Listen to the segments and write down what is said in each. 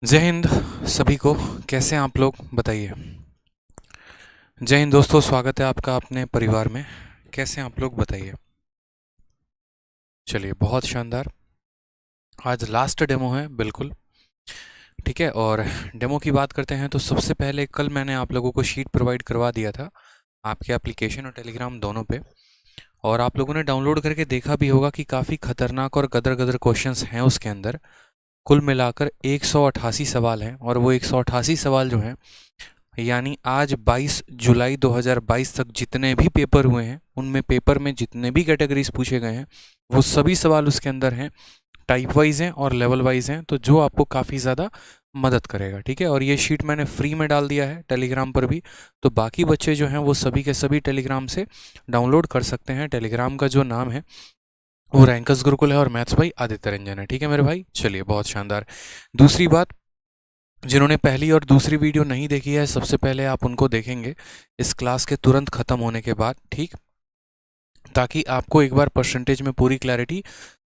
जय हिंद सभी को। कैसे हैं आप लोग बताइए। जय हिंद दोस्तों, स्वागत है आपका अपने परिवार में। कैसे हैं आप लोग बताइए। चलिए, बहुत शानदार। आज लास्ट डेमो है बिल्कुल। ठीक है, और डेमो की बात करते हैं तो सबसे पहले कल मैंने आप लोगों को शीट प्रोवाइड करवा दिया था आपके एप्लीकेशन और टेलीग्राम दोनों पे, और आप लोगों ने डाउनलोड करके देखा भी होगा कि काफ़ी खतरनाक और गदर गदर क्वेश्चंस हैं उसके अंदर। कुल मिलाकर 188 सवाल हैं, और वो 188 सवाल जो हैं, यानी आज 22 जुलाई 2022 तक जितने भी पेपर हुए हैं उनमें पेपर में जितने भी कैटेगरीज पूछे गए हैं वो सभी सवाल उसके अंदर हैं। टाइप वाइज हैं और लेवल वाइज हैं, तो जो आपको काफ़ी ज़्यादा मदद करेगा। ठीक है, और ये शीट मैंने फ्री में डाल दिया है टेलीग्राम पर भी, तो बाकी बच्चे जो हैं वो सभी के सभी टेलीग्राम से डाउनलोड कर सकते हैं। टेलीग्राम का जो नाम है वो रैंकर्स गुरुकुल है और मैथ्स भाई आदित्य रंजन है। ठीक है मेरे भाई, चलिए बहुत शानदार। दूसरी बात, जिन्होंने पहली और दूसरी वीडियो नहीं देखी है सबसे पहले आप उनको देखेंगे इस क्लास के तुरंत ख़त्म होने के बाद, ठीक, ताकि आपको एक बार परसेंटेज में पूरी क्लैरिटी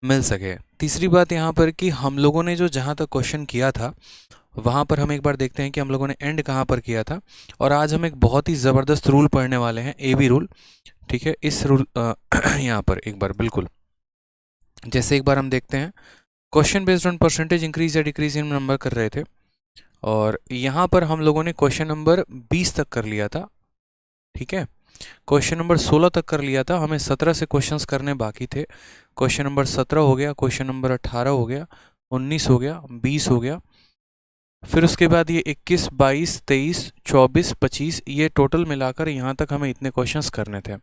मिल सके। तीसरी बात यहाँ पर कि हम लोगों ने जो जहाँ तक क्वेश्चन किया था वहाँ पर हम एक बार देखते हैं कि हम लोगों ने एंड कहाँ पर किया था। और आज हम एक बहुत ही ज़बरदस्त रूल पढ़ने वाले हैं, AB रूल। ठीक है, इस रूल यहाँ पर एक बार बिल्कुल जैसे एक बार हम देखते हैं, question based on percentage increase या डिक्रीज इन नंबर कर रहे थे, और यहाँ पर हम लोगों ने क्वेश्चन नंबर 20 तक कर लिया था। ठीक है, क्वेश्चन नंबर 16 तक कर लिया था, हमें 17 से क्वेश्चंस करने बाकी थे। क्वेश्चन नंबर 17 हो गया, क्वेश्चन नंबर 18 हो गया, 19 हो गया, 20 हो गया, फिर उसके बाद ये 21, 22, 23, 24, 25, ये टोटल मिलाकर यहाँ तक हमें इतने क्वेश्चंस करने थे।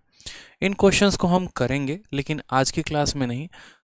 इन क्वेश्चंस को हम करेंगे लेकिन आज की क्लास में नहीं।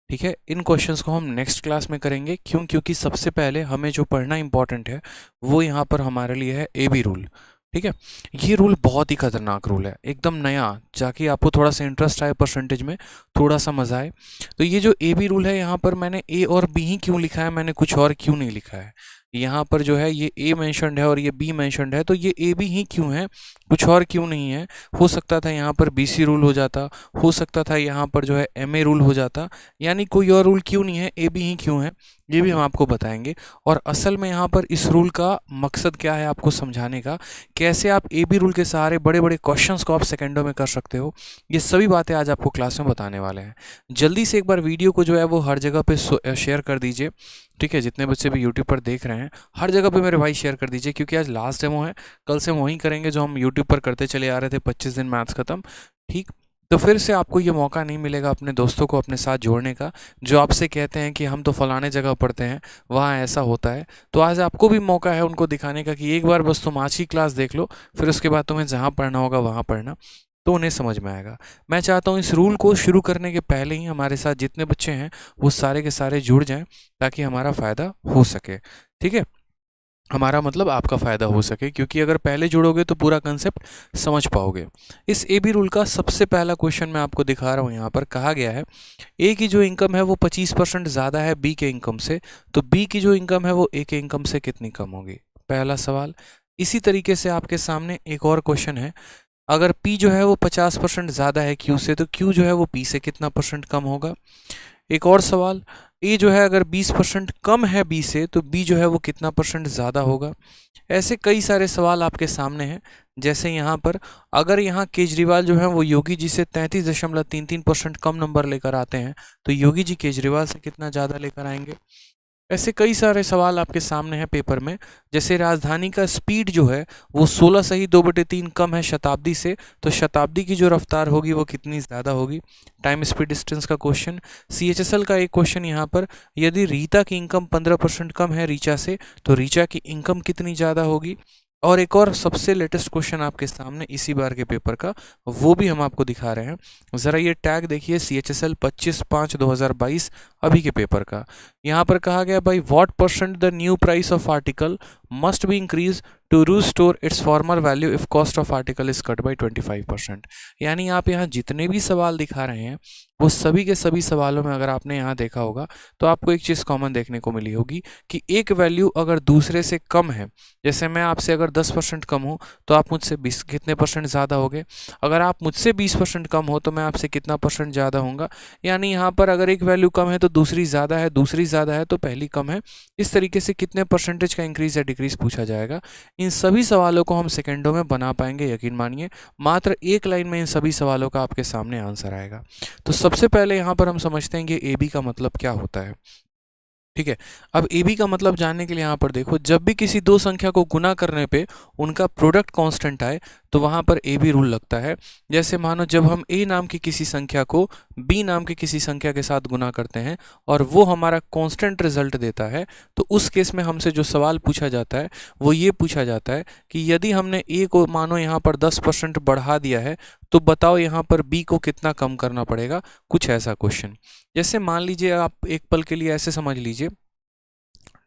ठीक है, इन क्वेश्चंस को हम नेक्स्ट क्लास में करेंगे। क्यों? क्योंकि सबसे पहले हमें जो पढ़ना इंपॉर्टेंट है वो यहाँ पर हमारे लिए है AB रूल। ठीक है, ये रूल बहुत ही खतरनाक रूल है, एकदम नया, जाके आपको थोड़ा सा इंटरेस्ट आए परसेंटेज में, थोड़ा सा मजा आए। तो ये जो AB रूल है, यहाँ पर मैंने A और B ही क्यों लिखा है, मैंने कुछ और क्यों नहीं लिखा है। यहाँ पर जो है ये A मेंशन्ड है और ये B मेंशन्ड है, तो ये AB ही क्यों है, कुछ और क्यों नहीं है। हो सकता था यहाँ पर BC रूल हो जाता, हो सकता था यहाँ पर जो है MA रूल हो जाता, यानी कोई और रूल क्यों नहीं है, AB ही क्यों है, ये भी हम आपको बताएंगे। और असल में यहाँ पर इस रूल का मकसद क्या है आपको समझाने का, कैसे आप AB रूल के सहारे बड़े बड़े क्वेश्चंस को आप सेकंडों में कर सकते हो, ये सभी बातें आज आपको क्लास में बताने वाले हैं। जल्दी से एक बार वीडियो को जो है वो हर जगह पे शेयर कर दीजिए। ठीक है, जितने बच्चे भी यूट्यूब पर देख रहे हैं हर जगह पे मेरे भाई शेयर कर दीजिए, क्योंकि आज लास्ट डेमो है, कल से हम वही करेंगे जो हम यूट्यूब पर करते चले आ रहे थे, 25 दिन मैथ्स खत्म। ठीक, तो फिर से आपको ये मौका नहीं मिलेगा अपने दोस्तों को अपने साथ जोड़ने का, जो आपसे कहते हैं कि हम तो फलाने जगह पढ़ते हैं, वहाँ ऐसा होता है। तो आज आपको भी मौका है उनको दिखाने का कि एक बार बस तुम आज की क्लास देख लो, फिर उसके बाद तुम्हें जहाँ पढ़ना होगा वहाँ पढ़ना, तो उन्हें समझ में आएगा। मैं चाहता हूँ इस रूल को शुरू करने के पहले ही हमारे साथ जितने बच्चे हैं वो सारे के सारे जुड़ जाएं, ताकि हमारा फ़ायदा हो सके। ठीक है, हमारा मतलब आपका फ़ायदा हो सके, क्योंकि अगर पहले जुड़ोगे तो पूरा कंसेप्ट समझ पाओगे। इस AB रूल का सबसे पहला क्वेश्चन मैं आपको दिखा रहा हूँ। यहाँ पर कहा गया है A की जो इनकम है वो 25% ज़्यादा है B के इनकम से, तो B की जो इनकम है वो A के इनकम से कितनी कम होगी, पहला सवाल। इसी तरीके से आपके सामने एक और क्वेश्चन है, अगर P जो है वो 50% ज़्यादा है Q से, तो Q जो है वो P से कितना परसेंट कम होगा। एक और सवाल, A जो है अगर 20% कम है B से, तो B जो है वो कितना परसेंट ज़्यादा होगा। ऐसे कई सारे सवाल आपके सामने हैं। जैसे यहाँ पर अगर यहाँ केजरीवाल जो है वो योगी जी से 33.33% कम नंबर लेकर आते हैं, तो योगी जी केजरीवाल से कितना ज़्यादा लेकर आएंगे। ऐसे कई सारे सवाल आपके सामने हैं पेपर में। जैसे राजधानी का स्पीड जो है वो 16 सही 2/3 कम है शताब्दी से, तो शताब्दी की जो रफ्तार होगी वो कितनी ज़्यादा होगी। टाइम स्पीड डिस्टेंस का क्वेश्चन। CHSL का एक क्वेश्चन यहाँ पर, यदि रीता की इनकम 15% कम है रीचा से, तो रीचा की इनकम कितनी ज़्यादा होगी। और एक और सबसे लेटेस्ट क्वेश्चन आपके सामने इसी बार के पेपर का, वो भी हम आपको दिखा रहे हैं। ज़रा ये टैग देखिए, CHSL 25/5/2022 अभी के पेपर का। यहाँ पर कहा गया भाई, what percent the new price of article must be increase to restore its former value if cost of article is cut by 25%। यानी आप यहाँ जितने भी सवाल दिखा रहे हैं वो सभी के सभी सवालों में अगर आपने यहाँ देखा होगा तो आपको एक चीज़ कॉमन देखने को मिली होगी कि एक वैल्यू अगर दूसरे से कम है, जैसे मैं आपसे अगर 10% कम हूँ तो आप मुझसे 20 कितने परसेंट ज़्यादा होगे, अगर आप मुझसे 20% कम हो तो मैं आपसे कितना परसेंट ज़्यादा होऊंगा। यानी यहाँ पर अगर एक वैल्यू कम है तो दूसरी ज़्यादा है, दूसरी ज़्यादा है तो पहली कम है। इस तरीके से कितने परसेंटेज का इंक्रीज या डिक्रीज पूछा जाएगा। इन सभी सवालों को हम सेकेंडों में बना पाएंगे, यकीन मानिए। मात्र एक लाइन में इन सभी सवालों का आपके सामने आंसर आएगा। तो सबसे पहले यहाँ पर हम समझते हैं कि ए बी का मतलब क्या होता है। ठीक है, अब ए बी का मतलब जानने के लिए यहाँ पर देखो, जब भी किसी दो संख्या को गुना करने पे उनका प्रोडक्ट कांस्टेंट आए तो वहाँ पर ए बी रूल लगता है। जैसे मानो जब हम ए नाम की किसी संख्या को बी नाम की किसी संख्या के साथ गुना करते हैं और वो हमारा कांस्टेंट रिजल्ट देता है, तो उस केस में हमसे जो सवाल पूछा जाता है वो ये पूछा जाता है कि यदि हमने ए को मानो यहाँ पर 10% बढ़ा दिया है तो बताओ यहाँ पर बी को कितना कम करना पड़ेगा। कुछ ऐसा क्वेश्चन। जैसे मान लीजिए आप एक पल के लिए ऐसे समझ लीजिए,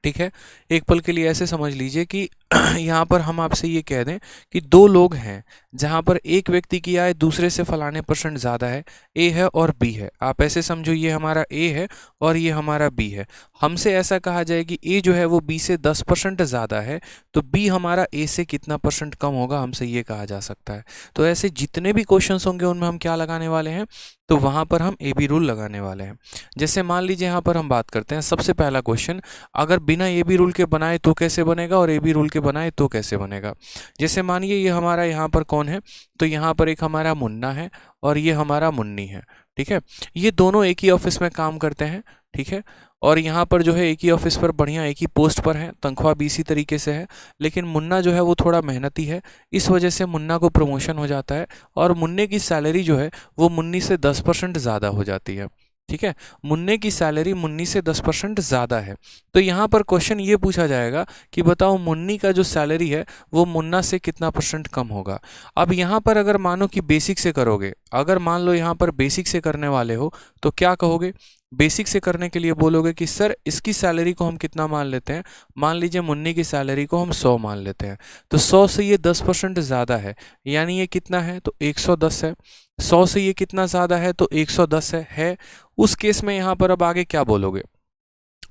ठीक है, एक पल के लिए ऐसे समझ लीजिए कि यहाँ पर हम आपसे ये कह दें कि दो लोग हैं जहाँ पर एक व्यक्ति की आय दूसरे से फलाने परसेंट ज़्यादा है, ए है और बी है। आप ऐसे समझो ये हमारा ए है और ये हमारा बी है। हमसे ऐसा कहा जाए कि ए जो है वो बी से 10% ज़्यादा है तो बी हमारा ए से कितना परसेंट कम होगा, हमसे ये कहा जा सकता है। तो ऐसे जितने भी क्वेश्चंस होंगे उनमें हम क्या लगाने वाले हैं, तो वहाँ पर हम ए बी रूल लगाने वाले हैं। जैसे मान लीजिए यहाँ पर हम बात करते हैं सबसे पहला क्वेश्चन, अगर बिना ए बी रूल के बनाए तो कैसे बनेगा और ए बी रूल के बनाए तो कैसे बनेगा। जैसे मानिए ये हमारा यहाँ पर कौन है, तो यहाँ पर एक हमारा मुन्ना है और ये हमारा मुन्नी है। ठीक है, ये दोनों एक ही ऑफिस में काम करते हैं। ठीक है, और यहाँ पर जो है एक ही ऑफिस पर बढ़िया एक ही पोस्ट पर है, तनख्वाह भी इसी तरीके से है। लेकिन मुन्ना जो है वो थोड़ा मेहनती है, इस वजह से मुन्ना को प्रमोशन हो जाता है और मुन्ने की सैलरी जो है वो मुन्नी से 10% ज़्यादा हो जाती है। ठीक है, मुन्ने की सैलरी मुन्नी से 10% ज़्यादा है। तो यहाँ पर क्वेश्चन ये पूछा जाएगा कि बताओ मुन्नी का जो सैलरी है वो मुन्ना से कितना परसेंट कम होगा। अब यहाँ पर अगर मानो कि बेसिक से करोगे, अगर मान लो यहाँ पर बेसिक से करने वाले हो तो क्या कहोगे, बेसिक से करने के लिए बोलोगे कि सर इसकी सैलरी को हम कितना मान लेते हैं, मान लीजिए मुन्नी की सैलरी को हम 100 मान लेते हैं, तो 100 से ये 10% ज़्यादा है, यानी ये कितना है तो 110 है। 100 से ये कितना ज़्यादा है तो 110 है। उस केस में यहाँ पर अब आगे क्या बोलोगे,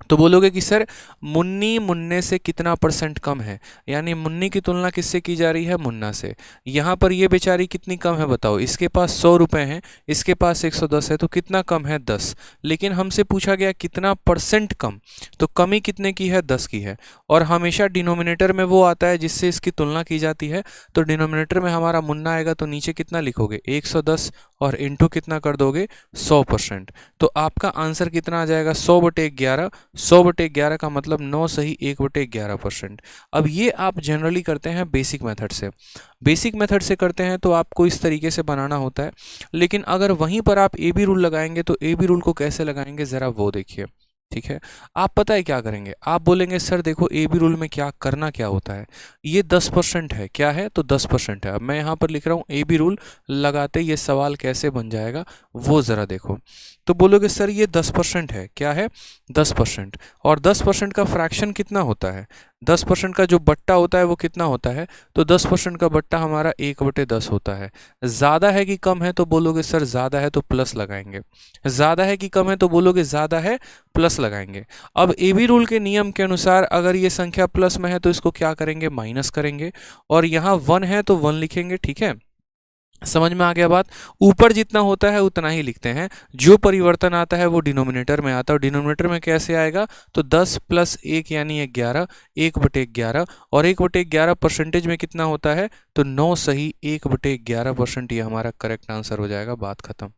तो बोलोगे कि सर मुन्नी मुन्ने से कितना परसेंट कम है, यानी मुन्नी की तुलना किससे की जा रही है, मुन्ना से। यहाँ पर ये बेचारी कितनी कम है बताओ, इसके पास 100 रुपये हैं, इसके पास 110 है, तो कितना कम है 10। लेकिन हमसे पूछा गया कितना परसेंट कम, तो कमी कितने की है 10 की है। और हमेशा डिनोमिनेटर में वो आता है जिससे इसकी तुलना की जाती है, तो डिनोमिनेटर में हमारा मुन्ना आएगा तो नीचे कितना लिखोगे 110 और इंटू कितना कर दोगे 100%। तो आपका आंसर कितना आ जाएगा 100/11। 100/11 का मतलब 9 सही 1/11%। अब ये आप जनरली करते हैं बेसिक मेथड से, बेसिक मेथड से करते हैं तो आपको इस तरीके से बनाना होता है। लेकिन अगर वहीं पर आप ए बी रूल लगाएंगे तो ए बी रूल को कैसे लगाएंगे ज़रा वो देखिए। ठीक है, आप पता है क्या करेंगे, आप बोलेंगे सर देखो ए बी रूल में क्या करना क्या होता है, ये 10% है, क्या है तो 10% है। अब मैं यहाँ पर लिख रहा हूँ ए बी रूल लगाते ये सवाल कैसे बन जाएगा वो ज़रा देखो। तो बोलोगे सर ये 10% है, क्या है 10%, और 10% का फ्रैक्शन कितना होता है, 10% का जो बट्टा होता है वो कितना होता है, तो 10% का बट्टा हमारा 1/10 होता है। ज़्यादा है कि कम है तो बोलोगे सर ज़्यादा है तो प्लस लगाएंगे, ज़्यादा है कि कम है तो बोलोगे ज़्यादा है प्लस लगाएंगे। अब ए बी रूल के नियम के अनुसार अगर ये संख्या प्लस में है तो इसको क्या करेंगे, माइनस करेंगे, और यहाँ 1 है तो 1 लिखेंगे। ठीक है, समझ में आ गया बात। ऊपर जितना होता है उतना ही लिखते हैं, जो परिवर्तन आता है वो डिनोमिनेटर में आता है, और डिनोमिनेटर में कैसे आएगा तो 10 + 1 यानी 11, 1/11, और 1/11 परसेंटेज में कितना होता है तो 9 सही 1/11%। ये हमारा करेक्ट आंसर हो जाएगा, बात खत्म।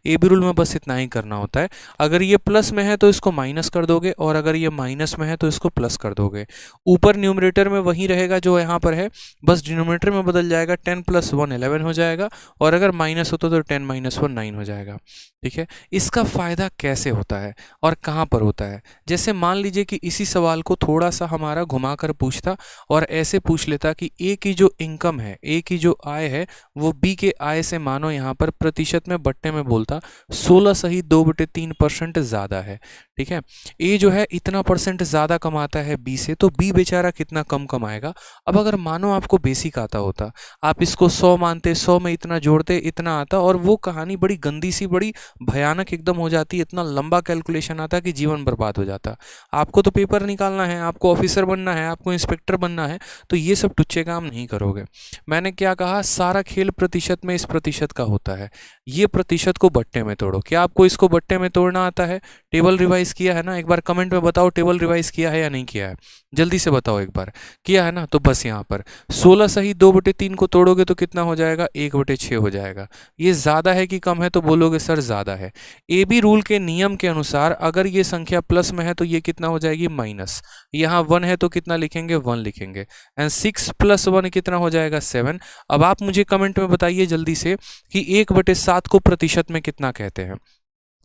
ए बी रूल में बस इतना ही करना होता है। अगर ये प्लस में है तो इसको माइनस कर दोगे, और अगर ये माइनस में है तो इसको प्लस कर दोगे। ऊपर न्यूमरेटर में वही रहेगा जो यहाँ पर है, बस डिनोमिनेटर में बदल जाएगा, 10 + 1 11 हो जाएगा, और अगर माइनस होता तो 10 माइनस 1 9 हो जाएगा। ठीक है, इसका फ़ायदा कैसे होता है और कहाँ पर होता है? जैसे मान लीजिए कि इसी सवाल को थोड़ा सा हमारा घुमा कर पूछता और ऐसे पूछ लेता कि ए की जो इनकम है, ए की जो आय है, वो बी के आय से मानो यहाँ पर प्रतिशत में बट्टे में बोलता 16 सही 2/3% ज़्यादा है। ठीक है, ए जो है इतना % ज़्यादा कमाता है बी से, तो बी बेचारा कितना कम कमाएगा। अब अगर मानो आपको बेसिक आता होता, आप इसको 100 मानते, 100 में इतना जोड़ते, इतना आता, और वो कहानी बड़ी गंदी सी, बड़ी भयानक एकदम हो जाती, इतना लंबा कैलकुलेशन आता कि जीवन बर्बाद हो जाता। आपको तो पेपर निकालना है, आपको ऑफिसर बनना है, आपको इंस्पेक्टर बनना है, तो ये सब टुच्चे काम नहीं करोगे। मैंने क्या कहा, सारा खेल प्रतिशत में इस प्रतिशत का होता है। ये प्रतिशत को बट्टे में तोड़ो। क्या आपको इसको बट्टे में तोड़ना आता है? टेबल रिवाइज किया है ना? एक बार कमेंट में बताओ टेबल रिवाइज किया है या नहीं किया है, जल्दी से बताओ एक बार। किया है ना? तो बस यहाँ पर 16 सही 2/3 को तोड़ोगे तो कितना हो जाएगा? 1/6 हो जाएगा। ये ज़्यादा है कि कम है? तो बोलोगे सर ज़्यादा है। ए बी रूल के नियम के अनुसार अगर ये संख्या प्लस में है तो ये कितना हो जाएगी? माइनस। यहाँ 1 है तो कितना लिखेंगे? 1 लिखेंगे। एंड 6 + 1 कितना हो जाएगा? 7। अब आप मुझे कमेंट में बताइए जल्दी से कि 1/7 को प्रतिशत में कितना कहते हैं?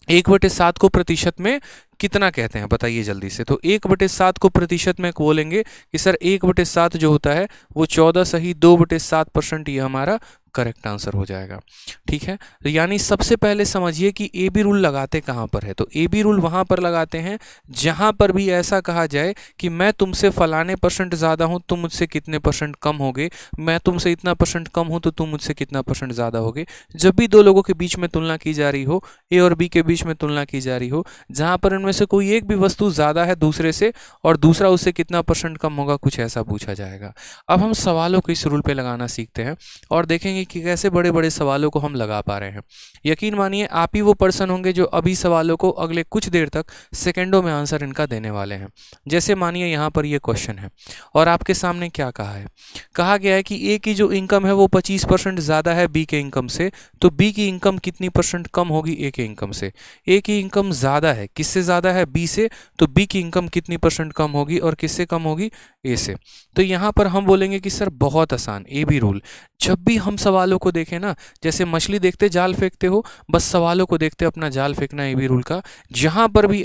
1/7 को प्रतिशत में कितना कहते हैं? बताइए जल्दी से। तो 1/7 को प्रतिशत में बोलेंगे कि सर 1/7 जो होता है वो 14 सही 2/7%, ये हमारा करेक्ट आंसर हो जाएगा। ठीक है, तो यानी सबसे पहले समझिए कि ए बी रूल लगाते कहाँ पर है। तो ए बी रूल वहाँ पर लगाते हैं जहाँ पर भी ऐसा कहा जाए कि मैं तुमसे फलाने % ज़्यादा हूँ, तुम मुझसे कितने % कम होगे, मैं तुमसे इतना % कम हूँ तो तुम मुझसे कितना % ज़्यादा होगे। जब भी दो लोगों के बीच में तुलना की जा रही हो, ए और बी के बीच में तुलना की जा रही हो, जहाँ पर इनमें से कोई एक भी वस्तु ज़्यादा है दूसरे से और दूसरा उससे कितना % कम होगा, कुछ ऐसा पूछा जाएगा। अब हम सवालों को इस रूल पे लगाना सीखते हैं और देखेंगे कि कैसे बड़े बड़े सवालों को हम लगा पा रहे हैं। यकीन मानिए आप ही वो पर्सन होंगे जो अभी सवालों को अगले कुछ देर तक सेकंडों में आंसर इनका देने वाले हैं। जैसे मानिए यहाँ पर ये क्वेश्चन है और आपके सामने क्या कहा है? कहा गया है कि ए की जो इनकम है वो 25% ज़्यादा है बी के इनकम से, तो बी की इनकम कितनी % कम होगी ए के इनकम से? ए की इनकम ज़्यादा है, किससे ज़्यादा है? बी से, तो बी की इनकम कितनी % कम होगी और किससे कम होगी? ए से। तो यहाँ पर हम बोलेंगे कि सर बहुत आसान, ए बी रूल। जब भी हम सवालों को देखें ना, जैसे मछली देखते जाल फेंकते हो, बस सवालों को देखते अपना जाल फेंकना, ए बी रूल का। जहां पर भी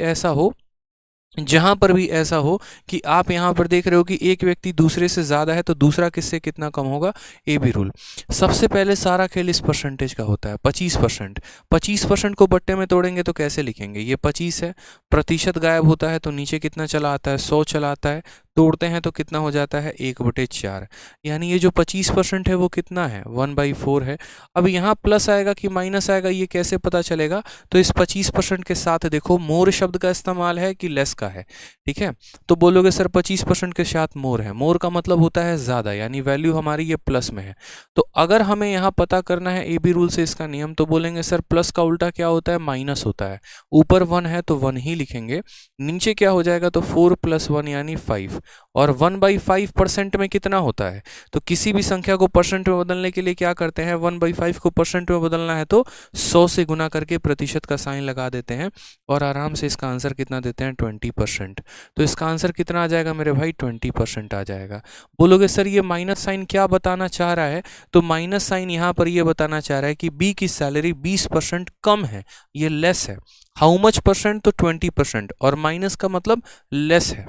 ऐसा हो कि आप यहां पर देख रहे हो कि एक व्यक्ति दूसरे से ज़्यादा है तो दूसरा किससे कितना कम होगा, ए बी रूल। सबसे पहले सारा खेल इस परसेंटेज का होता है, 25%। 25% को बट्टे में तोड़ेंगे तो कैसे लिखेंगे? ये 25 है, प्रतिशत गायब होता है तो नीचे कितना चला आता है? 100 चला आता है। तोड़ते हैं तो कितना हो जाता है? 1/4। यानी ये जो 25% है वो कितना है? 1/4 है। अब यहाँ प्लस आएगा कि माइनस आएगा, ये कैसे पता चलेगा? तो इस 25% के साथ देखो मोर शब्द का इस्तेमाल है कि लेस का है। ठीक है, तो बोलोगे सर 25% के साथ मोर है। मोर का मतलब होता है ज़्यादा, यानी वैल्यू हमारी ये प्लस में है। तो अगर हमें यहाँ पता करना है ए बी रूल से इसका नियम, तो बोलेंगे सर प्लस का उल्टा क्या होता है? माइनस होता है। ऊपर 1 है तो 1 ही लिखेंगे, नीचे क्या हो जाएगा? तो 4 + 1 यानी 5। और 1/5% में कितना होता है? तो किसी भी संख्या को परसेंट में बदलने के लिए क्या करते हैं? 1/5 को परसेंट में बदलना है तो 100 से गुना करके प्रतिशत का साइन लगा देते हैं और आराम से इसका आंसर कितना देते हैं? 20%। तो इसका आंसर कितना आ जाएगा मेरे भाई? 20% आ जाएगा। बोलोगे सर ये माइनस साइन क्या बताना चाह रहा है? तो माइनस साइन यहाँ पर ये बताना चाह रहा है कि बी की सैलरी 20% कम है, ये लेस है। How much %? तो 20%। और माइनस का मतलब लेस है।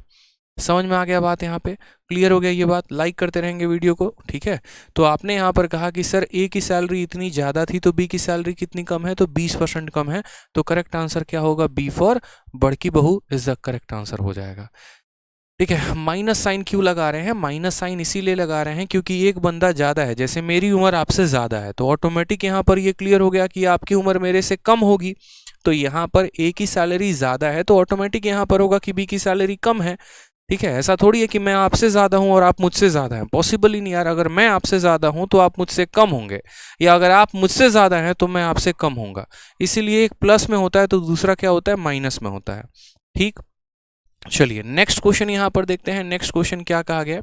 समझ में आ गया बात? यहाँ पे क्लियर हो गया ये बात? लाइक करते रहेंगे वीडियो को। ठीक है, तो आपने यहाँ पर कहा कि सर ए की सैलरी इतनी ज़्यादा थी तो बी की सैलरी कितनी कम है? तो 20% कम है। तो करेक्ट आंसर क्या होगा? बी फॉर बड़की बहू इज द करेक्ट आंसर हो जाएगा। ठीक है, माइनस साइन क्यों लगा रहे हैं? माइनस साइन इसीलिए लगा रहे हैं क्योंकि एक बंदा ज़्यादा है, जैसे मेरी उम्र आपसे ज़्यादा है तो ऑटोमेटिक यहाँ पर ये क्लियर हो गया कि आपकी उम्र मेरे से कम होगी। तो यहाँ पर ए की सैलरी ज़्यादा है तो ऑटोमेटिक यहाँ पर होगा कि बी की सैलरी कम है। ठीक है, ऐसा थोड़ी है कि मैं आपसे ज़्यादा हूँ और आप मुझसे ज़्यादा हैं, पॉसिबल ही नहीं यार। अगर मैं आपसे ज़्यादा हूँ तो आप मुझसे कम होंगे, या अगर आप मुझसे ज़्यादा हैं तो मैं आपसे कम होऊंगा। इसीलिए एक प्लस में होता है तो दूसरा क्या होता है? माइनस में होता है। ठीक, चलिए नेक्स्ट क्वेश्चन यहाँ पर देखते हैं। नेक्स्ट क्वेश्चन क्या कहा गया है।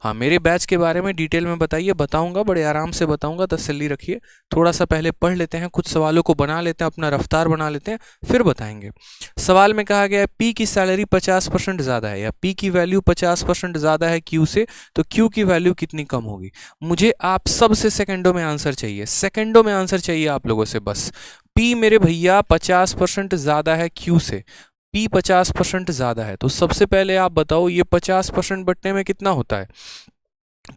हाँ, मेरे बैच के बारे में डिटेल में बताइए, बताऊंगा, बड़े आराम से बताऊंगा, तसल्ली रखिए। थोड़ा सा पहले पढ़ लेते हैं, कुछ सवालों को बना लेते हैं, अपना रफ्तार बना लेते हैं, फिर बताएंगे। सवाल में कहा गया है पी की सैलरी 50% ज़्यादा है, या पी की वैल्यू 50% ज़्यादा है क्यू से, तो क्यू की वैल्यू कितनी कम होगी। मुझे आप सबसे सेकेंडों में आंसर चाहिए, सेकेंडों में आंसर चाहिए आप लोगों से बस। पी मेरे भैया 50% ज़्यादा है क्यू से, P 50% ज़्यादा है, तो सबसे पहले आप बताओ ये 50% बट्टे में कितना होता है।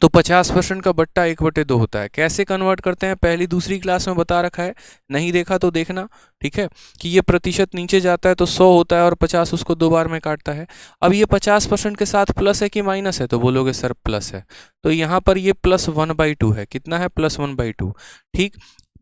तो 50% का बट्टा 1/2 होता है। कैसे कन्वर्ट करते हैं, पहली दूसरी क्लास में बता रखा है, नहीं देखा तो देखना, ठीक है। कि ये प्रतिशत नीचे जाता है तो 100 होता है और 50 उसको 2 बार में काटता है। अब ये 50% के साथ प्लस है कि माइनस है, तो बोलोगे सर प्लस है, तो यहाँ पर ये +1/2 है। कितना है, +1/2, ठीक।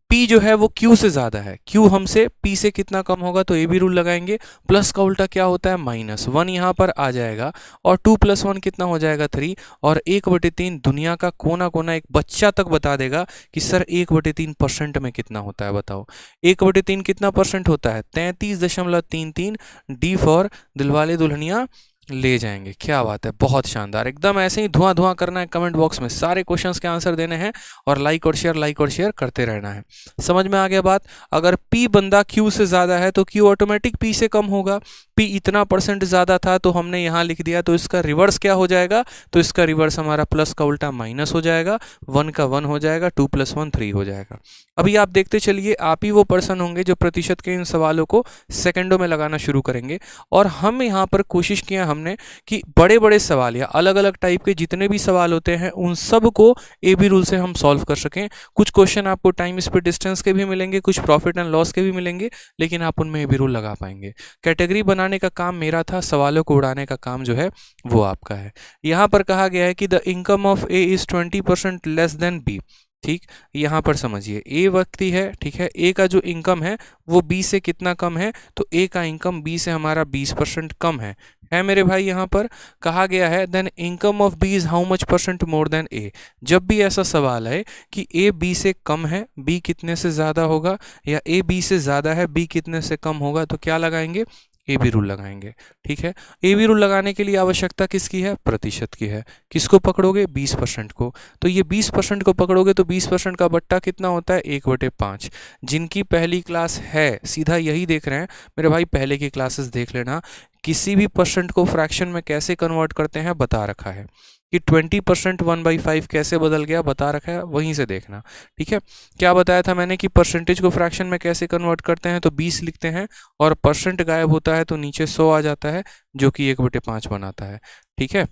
P जो है वो Q से ज़्यादा है, Q हमसे P से कितना कम होगा, तो ये भी रूल लगाएंगे। प्लस का उल्टा क्या होता है, -1 यहाँ पर आ जाएगा, और 2 + 1 कितना हो जाएगा, 3, और 1/3 दुनिया का कोना कोना एक बच्चा तक बता देगा कि सर 1/3% में कितना होता है, बताओ 1/3 कितना परसेंट होता है, 33.33। डी फॉर दिलवाले दुल्हनिया ले जाएंगे। क्या बात है, बहुत शानदार, एकदम ऐसे ही धुआं धुआं करना है कमेंट बॉक्स में, सारे क्वेश्चंस के आंसर देने हैं और लाइक और शेयर करते रहना है। समझ में आ गया बात। अगर P बंदा Q से ज़्यादा है तो Q ऑटोमेटिक P से कम होगा। P इतना % ज़्यादा था तो हमने यहाँ लिख दिया, तो इसका रिवर्स क्या हो जाएगा, तो इसका रिवर्स हमारा प्लस का उल्टा माइनस हो जाएगा, 1 का 1 हो जाएगा, 2 + 1 3 हो जाएगा। अभी आप देखते चलिए, आप ही वो पर्सन होंगे जो प्रतिशत के इन सवालों को सेकंडों में लगाना शुरू करेंगे। और हम यहाँ पर कोशिश किया हमने कि बड़े बड़े सवाल या अलग अलग टाइप के जितने भी सवाल होते हैं उन सब को ए बी रूल से हम सॉल्व कर सकें। कुछ क्वेश्चन आपको टाइम स्पीड डिस्टेंस के भी मिलेंगे, कुछ प्रॉफिट एंड लॉस के भी मिलेंगे, लेकिन आप उनमें ए बी रूल लगा पाएंगे। कैटेगरी बनाने का काम मेरा था, सवालों को उड़ाने का काम जो है वो आपका है। यहाँ पर कहा गया है कि the income of A is 20% less than B, ठीक। यहाँ पर समझिए, ए व्यक्ति है, ठीक है, ए का जो इनकम है वो बी से कितना कम है, तो ए का इनकम बी से हमारा 20% कम है मेरे भाई। यहाँ पर कहा गया है then income of B is how much % more than A. जब भी ऐसा सवाल है कि ए बी से कम है, बी कितने से ज़्यादा होगा, या ए बी से ज़्यादा है, बी कितने से कम होगा, तो क्या लगाएंगे, ए बी रूल लगाएंगे, ठीक है। ए बी रूल लगाने के लिए आवश्यकता किसकी है, प्रतिशत की है। किसको पकड़ोगे, 20% को। तो ये 20% को पकड़ोगे तो 20% का बट्टा कितना होता है, 1/5। जिनकी पहली क्लास है, सीधा यही देख रहे हैं मेरे भाई, पहले की क्लासेस देख लेना, किसी भी परसेंट को फ्रैक्शन में कैसे कन्वर्ट करते हैं बता रखा है, कि 20% 1/5 कैसे बदल गया बता रखा है, वहीं से देखना, ठीक है। क्या बताया था मैंने कि परसेंटेज को फ्रैक्शन में कैसे कन्वर्ट करते हैं, तो 20 लिखते हैं और परसेंट गायब होता है तो नीचे 100 आ जाता है, जो कि 1/5 बनाता है, ठीक है।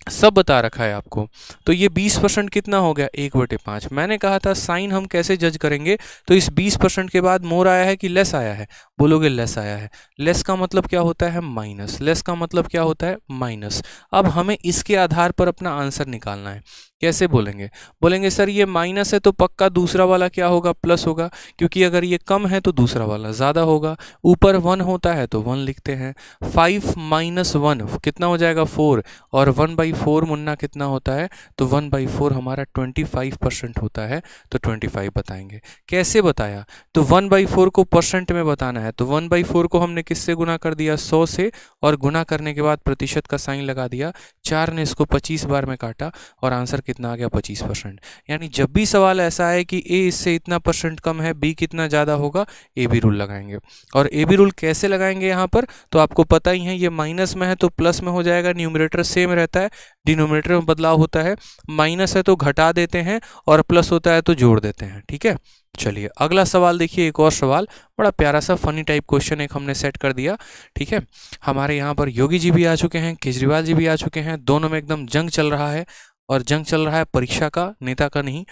सब बता रखा है आपको। तो ये 20% कितना हो गया, 1/5। मैंने कहा था साइन हम कैसे जज करेंगे, तो इस 20% के बाद मोर आया है कि लेस आया है, बोलोगे लेस आया है। लेस का मतलब क्या होता है, माइनस। लेस का मतलब क्या होता है, माइनस। अब हमें इसके आधार पर अपना आंसर निकालना है। कैसे बोलेंगे, बोलेंगे सर ये माइनस है तो पक्का दूसरा वाला क्या होगा, प्लस होगा, क्योंकि अगर ये कम है तो दूसरा वाला ज़्यादा होगा। ऊपर 1 होता है तो 1 लिखते हैं। 5 - 1 कितना हो जाएगा, 4, और 1/4 मुन्ना कितना होता है, तो 1/4 हमारा 25% होता है, तो 25 बताएंगे। कैसे बताया, तो 1/4 को परसेंट में बताना है, तो 1/4 को हमने किससे गुना कर दिया, 100 से, और गुना करने के बाद प्रतिशत का साइन लगा दिया। 4 ने इसको 25 बार में काटा और आंसर कितना आ गया, 25%। यानी जब भी सवाल ऐसा है कि ए इससे इतना % कम है, बी कितना ज़्यादा होगा, ए बी रूल लगाएंगे। और ए बी रूल कैसे लगाएंगे यहाँ पर, तो आपको पता ही है, ये माइनस में है तो प्लस में हो जाएगा, न्यूमरेटर सेम रहता है, डिनोमिनेटर में बदलाव होता है। माइनस है तो घटा देते हैं और प्लस होता है तो जोड़ देते हैं, ठीक है। चलिए अगला सवाल देखिए, एक और सवाल, बड़ा प्यारा सा फनी टाइप क्वेश्चन एक हमने सेट कर दिया, ठीक है। हमारे यहाँ पर योगी जी भी आ चुके हैं, केजरीवाल जी भी आ चुके हैं, दोनों में एकदम जंग चल रहा है, और जंग चल रहा है परीक्षा का, नेता का नहीं,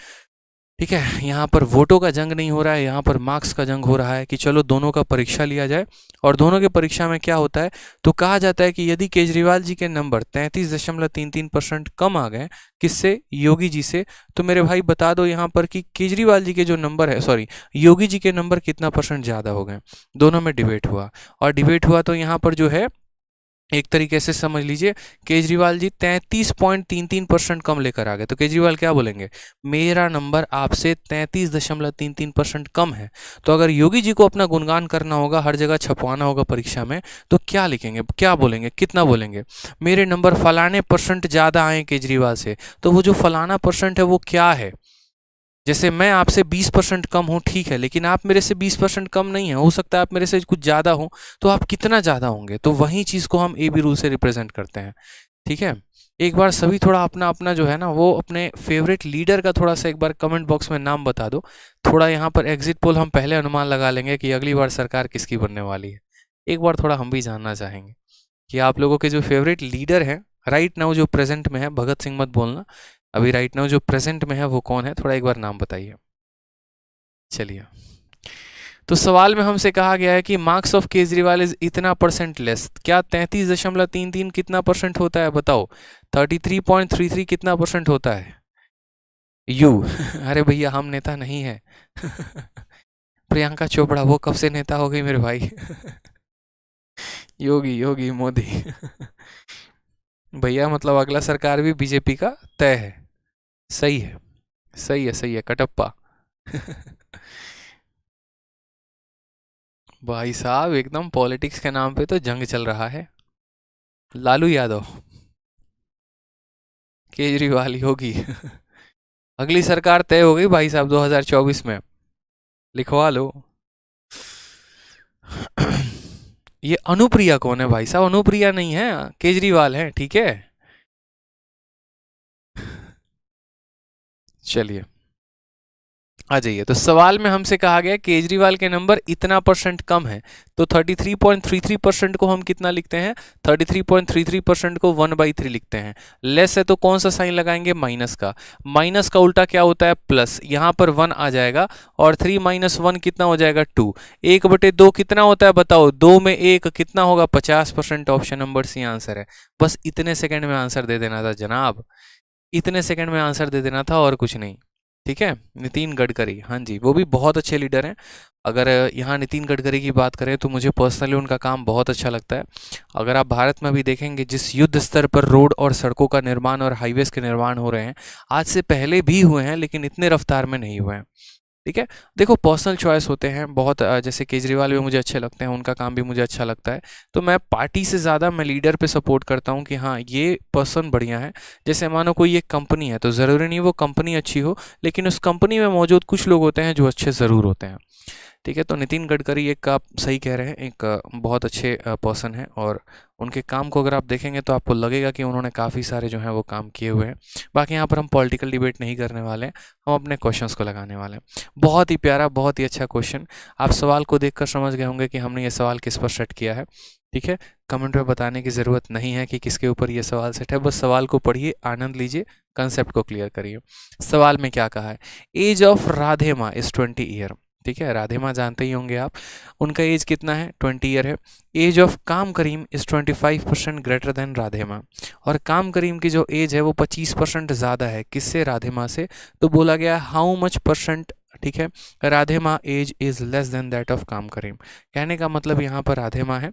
ठीक है। यहाँ पर वोटों का जंग नहीं हो रहा है, यहाँ पर मार्क्स का जंग हो रहा है कि चलो दोनों का परीक्षा लिया जाए। और दोनों के परीक्षा में क्या होता है, तो कहा जाता है कि यदि केजरीवाल जी के नंबर 33.33% कम आ गए, किससे, योगी जी से, तो मेरे भाई बता दो यहाँ पर कि केजरीवाल जी के जो नंबर है, सॉरी, योगी जी के नंबर कितना % ज़्यादा हो गए। दोनों में डिबेट हुआ, और डिबेट हुआ तो यहाँ पर जो है एक तरीके से समझ लीजिए केजरीवाल जी 33.33% कम लेकर आ गए, तो केजरीवाल क्या बोलेंगे, मेरा नंबर आपसे 33.33% कम है। तो अगर योगी जी को अपना गुणगान करना होगा, हर जगह छपवाना होगा परीक्षा में, तो क्या लिखेंगे, क्या बोलेंगे, कितना बोलेंगे, मेरे नंबर फलाने परसेंट ज़्यादा आए केजरीवाल से। तो वो जो फलाना परसेंट है वो क्या है, जैसे मैं आपसे 20% कम हूँ, ठीक है, लेकिन आप मेरे से 20% कम नहीं है, हो सकता है आप मेरे से कुछ ज़्यादा हो, तो आप कितना ज़्यादा होंगे, तो वही चीज़ को हम ए बी रूल से रिप्रेजेंट करते हैं। ठीक है, एक बार सभी थोड़ा अपना अपना जो है ना वो अपने फेवरेट लीडर का थोड़ा सा एक बार कमेंट बॉक्स में नाम बता दो। थोड़ा यहाँ पर एग्जिट पोल हम पहले अनुमान लगा लेंगे कि अगली बार सरकार किसकी बनने वाली है। एक बार थोड़ा हम भी जानना चाहेंगे कि आप लोगों के जो फेवरेट लीडर हैं राइट नाउ, जो प्रेजेंट में है, भगत सिंह मत बोलना, अभी राइट नाउ जो प्रेजेंट में है वो कौन है, थोड़ा एक बार नाम बताइए। चलिए, तो सवाल में हमसे कहा गया है कि मार्क्स ऑफ केजरीवाल इज इतना परसेंट लेस, क्या 33.33 कितना परसेंट होता है, बताओ। 33.33 कितना परसेंट होता है, यू अरे भैया हम नेता नहीं है प्रियंका चोपड़ा वो कब से नेता हो गई मेरे भाई योगी योगी मोदी भैया मतलब अगला सरकार भी बीजेपी का तय है। सही है, सही है, सही है, कटप्पा भाई साहब एकदम पॉलिटिक्स के नाम पे तो जंग चल रहा है। लालू यादव, केजरीवाल, योगी अगली सरकार तय हो गई भाई साहब 2024 में, लिखवा लो ये अनुप्रिया कौन है भाई साहब, अनुप्रिया नहीं है, केजरीवाल है, ठीक है। चलिए आ जाइए, तो सवाल में हमसे कहा गया केजरीवाल के नंबर इतना परसेंट कम है, तो 33.33% को हम कितना लिखते हैं, 33.33% को 1/3 लिखते हैं। लेस है तो कौन सा साइन लगाएंगे, माइनस का, माइनस का उल्टा क्या होता है, प्लस, यहाँ पर 1 आ जाएगा और 3 - 1 कितना हो जाएगा, 2, 1/2 कितना होता है बताओ, 2 में 1 कितना होगा, 50%। ऑप्शन नंबर सी आंसर है। बस इतने सेकंड में आंसर दे देना था जनाब, इतने सेकंड में आंसर दे देना था और कुछ नहीं। ठीक है, नितिन गडकरी, हाँ जी, वो भी बहुत अच्छे लीडर हैं। अगर यहाँ नितिन गडकरी की बात करें तो मुझे पर्सनली उनका काम बहुत अच्छा लगता है। अगर आप भारत में भी देखेंगे जिस युद्ध स्तर पर रोड और सड़कों का निर्माण और हाईवेज के निर्माण हो रहे हैं, आज से पहले भी हुए हैं लेकिन इतने रफ्तार में नहीं हुए हैं। ठीक है, देखो पर्सनल चॉइस होते हैं बहुत, जैसे केजरीवाल भी मुझे अच्छे लगते हैं, उनका काम भी मुझे अच्छा लगता है, तो मैं पार्टी से ज़्यादा मैं लीडर पे सपोर्ट करता हूँ कि हाँ ये पर्सन बढ़िया है। जैसे मानो कोई एक कंपनी है तो ज़रूरी नहीं वो कंपनी अच्छी हो, लेकिन उस कंपनी में मौजूद कुछ लोग होते हैं जो अच्छे ज़रूर होते हैं। ठीक है, तो नितिन गडकरी एक आप सही कह रहे हैं, एक बहुत अच्छे पर्सन है, और उनके काम को अगर आप देखेंगे तो आपको लगेगा कि उन्होंने काफ़ी सारे जो हैं वो काम किए हुए हैं। बाकी यहाँ पर हम पॉलिटिकल डिबेट नहीं करने वाले हैं, हम अपने क्वेश्चंस को लगाने वाले हैं। बहुत ही प्यारा, बहुत ही अच्छा क्वेश्चन, आप सवाल को देखकर समझ गए होंगे कि हमने ये सवाल किस पर सेट किया है। ठीक है, कमेंट में बताने की ज़रूरत नहीं है कि किसके ऊपर ये सवाल सेट है, बस सवाल को पढ़िए, आनंद लीजिए, कंसेप्ट को क्लियर करिए। सवाल में क्या कहा है, एज ऑफ राधे माँ इज़ 20 ईयर। ठीक है, राधे माँ जानते ही होंगे आप, उनका एज कितना है, 20 ईयर है। एज ऑफ काम करीम इज़ 25% ग्रेटर देन राधे माँ, और काम करीम की जो एज है वो 25% ज़्यादा है किससे, राधे माँ से। तो बोला गया हाउ मच परसेंट, ठीक है, Radhe Maa age is less than that of काम करीम। कहने का मतलब यहाँ पर राधे माँ है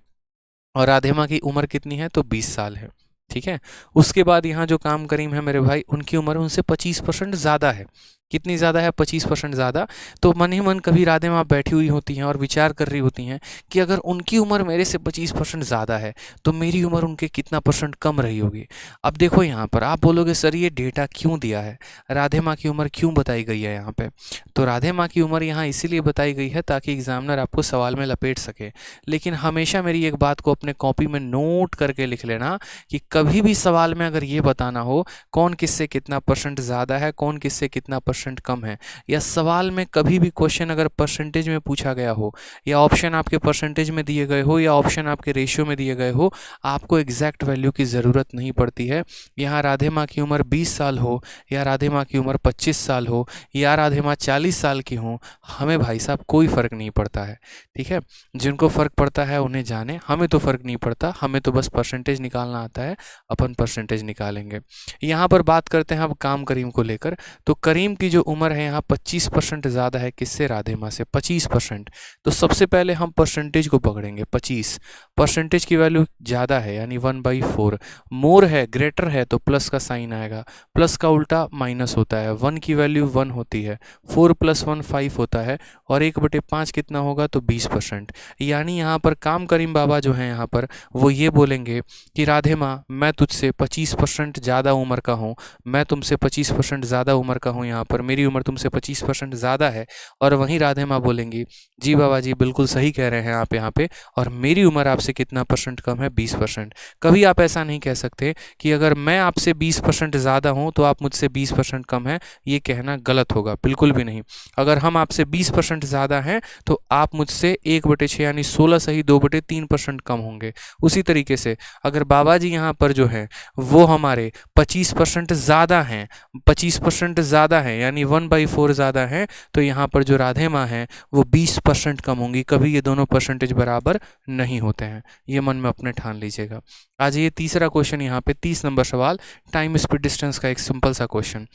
और राधे माँ की उम्र कितनी है, तो 20 साल है। ठीक है, उसके बाद यहाँ जो काम करीम है मेरे भाई, उनकी उम्र उनसे 25% ज़्यादा है। कितनी ज़्यादा है, 25% ज़्यादा। तो मन ही मन कभी राधे माँ बैठी हुई होती हैं और विचार कर रही होती हैं कि अगर उनकी उम्र मेरे से 25% ज़्यादा है तो मेरी उम्र उनके कितना परसेंट कम रही होगी। अब देखो यहाँ पर आप बोलोगे सर ये डेटा क्यों दिया है, राधे माँ की उम्र क्यों बताई गई है यहाँ पे, तो राधे माँ की उम्र यहाँ इसीलिए बताई गई है ताकि एग्जामिनर आपको सवाल में लपेट सके। लेकिन हमेशा मेरी एक बात को अपने कॉपी में नोट करके लिख लेना कि कभी भी सवाल में अगर ये बताना हो कौन किससे कितना परसेंट ज़्यादा है, कौन किससे कितना परसेंट कम है, या सवाल में कभी भी क्वेश्चन अगर परसेंटेज में पूछा गया हो, या ऑप्शन आपके परसेंटेज में दिए गए हो, या ऑप्शन आपके रेशियो में दिए गए हो, आपको एग्जैक्ट वैल्यू की ज़रूरत नहीं पड़ती है। यहाँ राधे माँ की उम्र 20 साल हो, या राधे माँ की उम्र 25 साल हो, या राधे माँ 40 साल की हो, हमें भाई साहब कोई फ़र्क नहीं पड़ता है। ठीक है, जिनको फ़र्क पड़ता है उन्हें जाने, हमें तो फ़र्क नहीं पड़ता, हमें तो बस परसेंटेज निकालना आता है, अपन परसेंटेज निकालेंगे। यहाँ पर बात करते हैं अब काम करीम को लेकर, तो करीम की की जो उम्र है यहाँ 25% ज़्यादा है किससे, राधेमा से, 25%। तो सबसे पहले हम परसेंटेज को पकड़ेंगे, 25 परसेंटेज की वैल्यू ज़्यादा है यानी 1/4, मोर है, ग्रेटर है तो प्लस का साइन आएगा, प्लस का उल्टा माइनस होता है, 1 की वैल्यू 1 होती है, 4 + 1 5 होता है, और 1/5 कितना होगा, तो 20%। यानी यहाँ पर काम करीम बाबा जो हैं यहाँ पर वो ये बोलेंगे कि राधे माँ मैं तुझसे 25% ज़्यादा उम्र का हूँ, मैं तुमसे 25% ज़्यादा उम्र का हूँ, यहाँ पर मेरी उम्र तुमसे 25% ज़्यादा है। और वहीं राधे माँ बोलेंगी जी बाबा जी बिल्कुल सही कह रहे हैं आप यहाँ पे, और मेरी उम्र आपसे कितना परसेंट कम है, 20%। कभी आप ऐसा नहीं कह सकते कि अगर मैं आपसे 20% ज़्यादा हूँ तो आप मुझसे 20% कम है, ये कहना गलत होगा, बिल्कुल भी नहीं। अगर हम आपसे 20% ज़्यादा हैं तो आप मुझसे 1/6 यानी 16 सही 2/3% कम होंगे। उसी तरीके से अगर बाबा जी यहाँ पर जो हैं वो हमारे 25% ज़्यादा हैं, 25% ज़्यादा हैं यानी 1/4 ज़्यादा हैं, तो यहाँ पर जो राधे माँ हैं वो 20% कम होंगी। कभी ये दोनों परसेंटेज बराबर नहीं होते हैं, ये मन में अपने ठान लीजिएगा। आज ये तीसरा क्वेश्चन यहाँ पे 30 नंबर सवाल, टाइम स्पीड डिस्टेंस का एक सिंपल सा क्वेश्चन।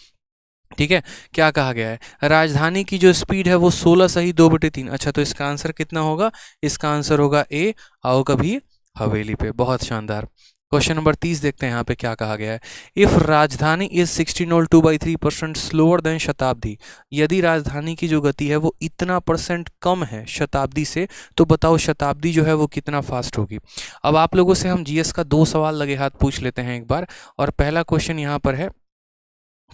ठीक है, क्या कहा गया है, राजधानी की जो स्पीड है वो 16 सही 2/3। अच्छा, तो इसका आंसर कितना होगा, इसका आंसर होगा ए, आओ कभी हवेली पे। बहुत शानदार। क्वेश्चन नंबर 30 देखते हैं यहाँ पे क्या कहा गया है। इफ राजधानी इज 16 or 2/3% स्लोअर देन शताब्दी, यदि राजधानी की जो गति है वो इतना परसेंट कम है शताब्दी से, तो बताओ शताब्दी जो है वो कितना फास्ट होगी। अब आप लोगों से हम जीएस का 2 सवाल लगे हाथ पूछ लेते हैं एक बार। और पहला क्वेश्चन यहाँ पर है,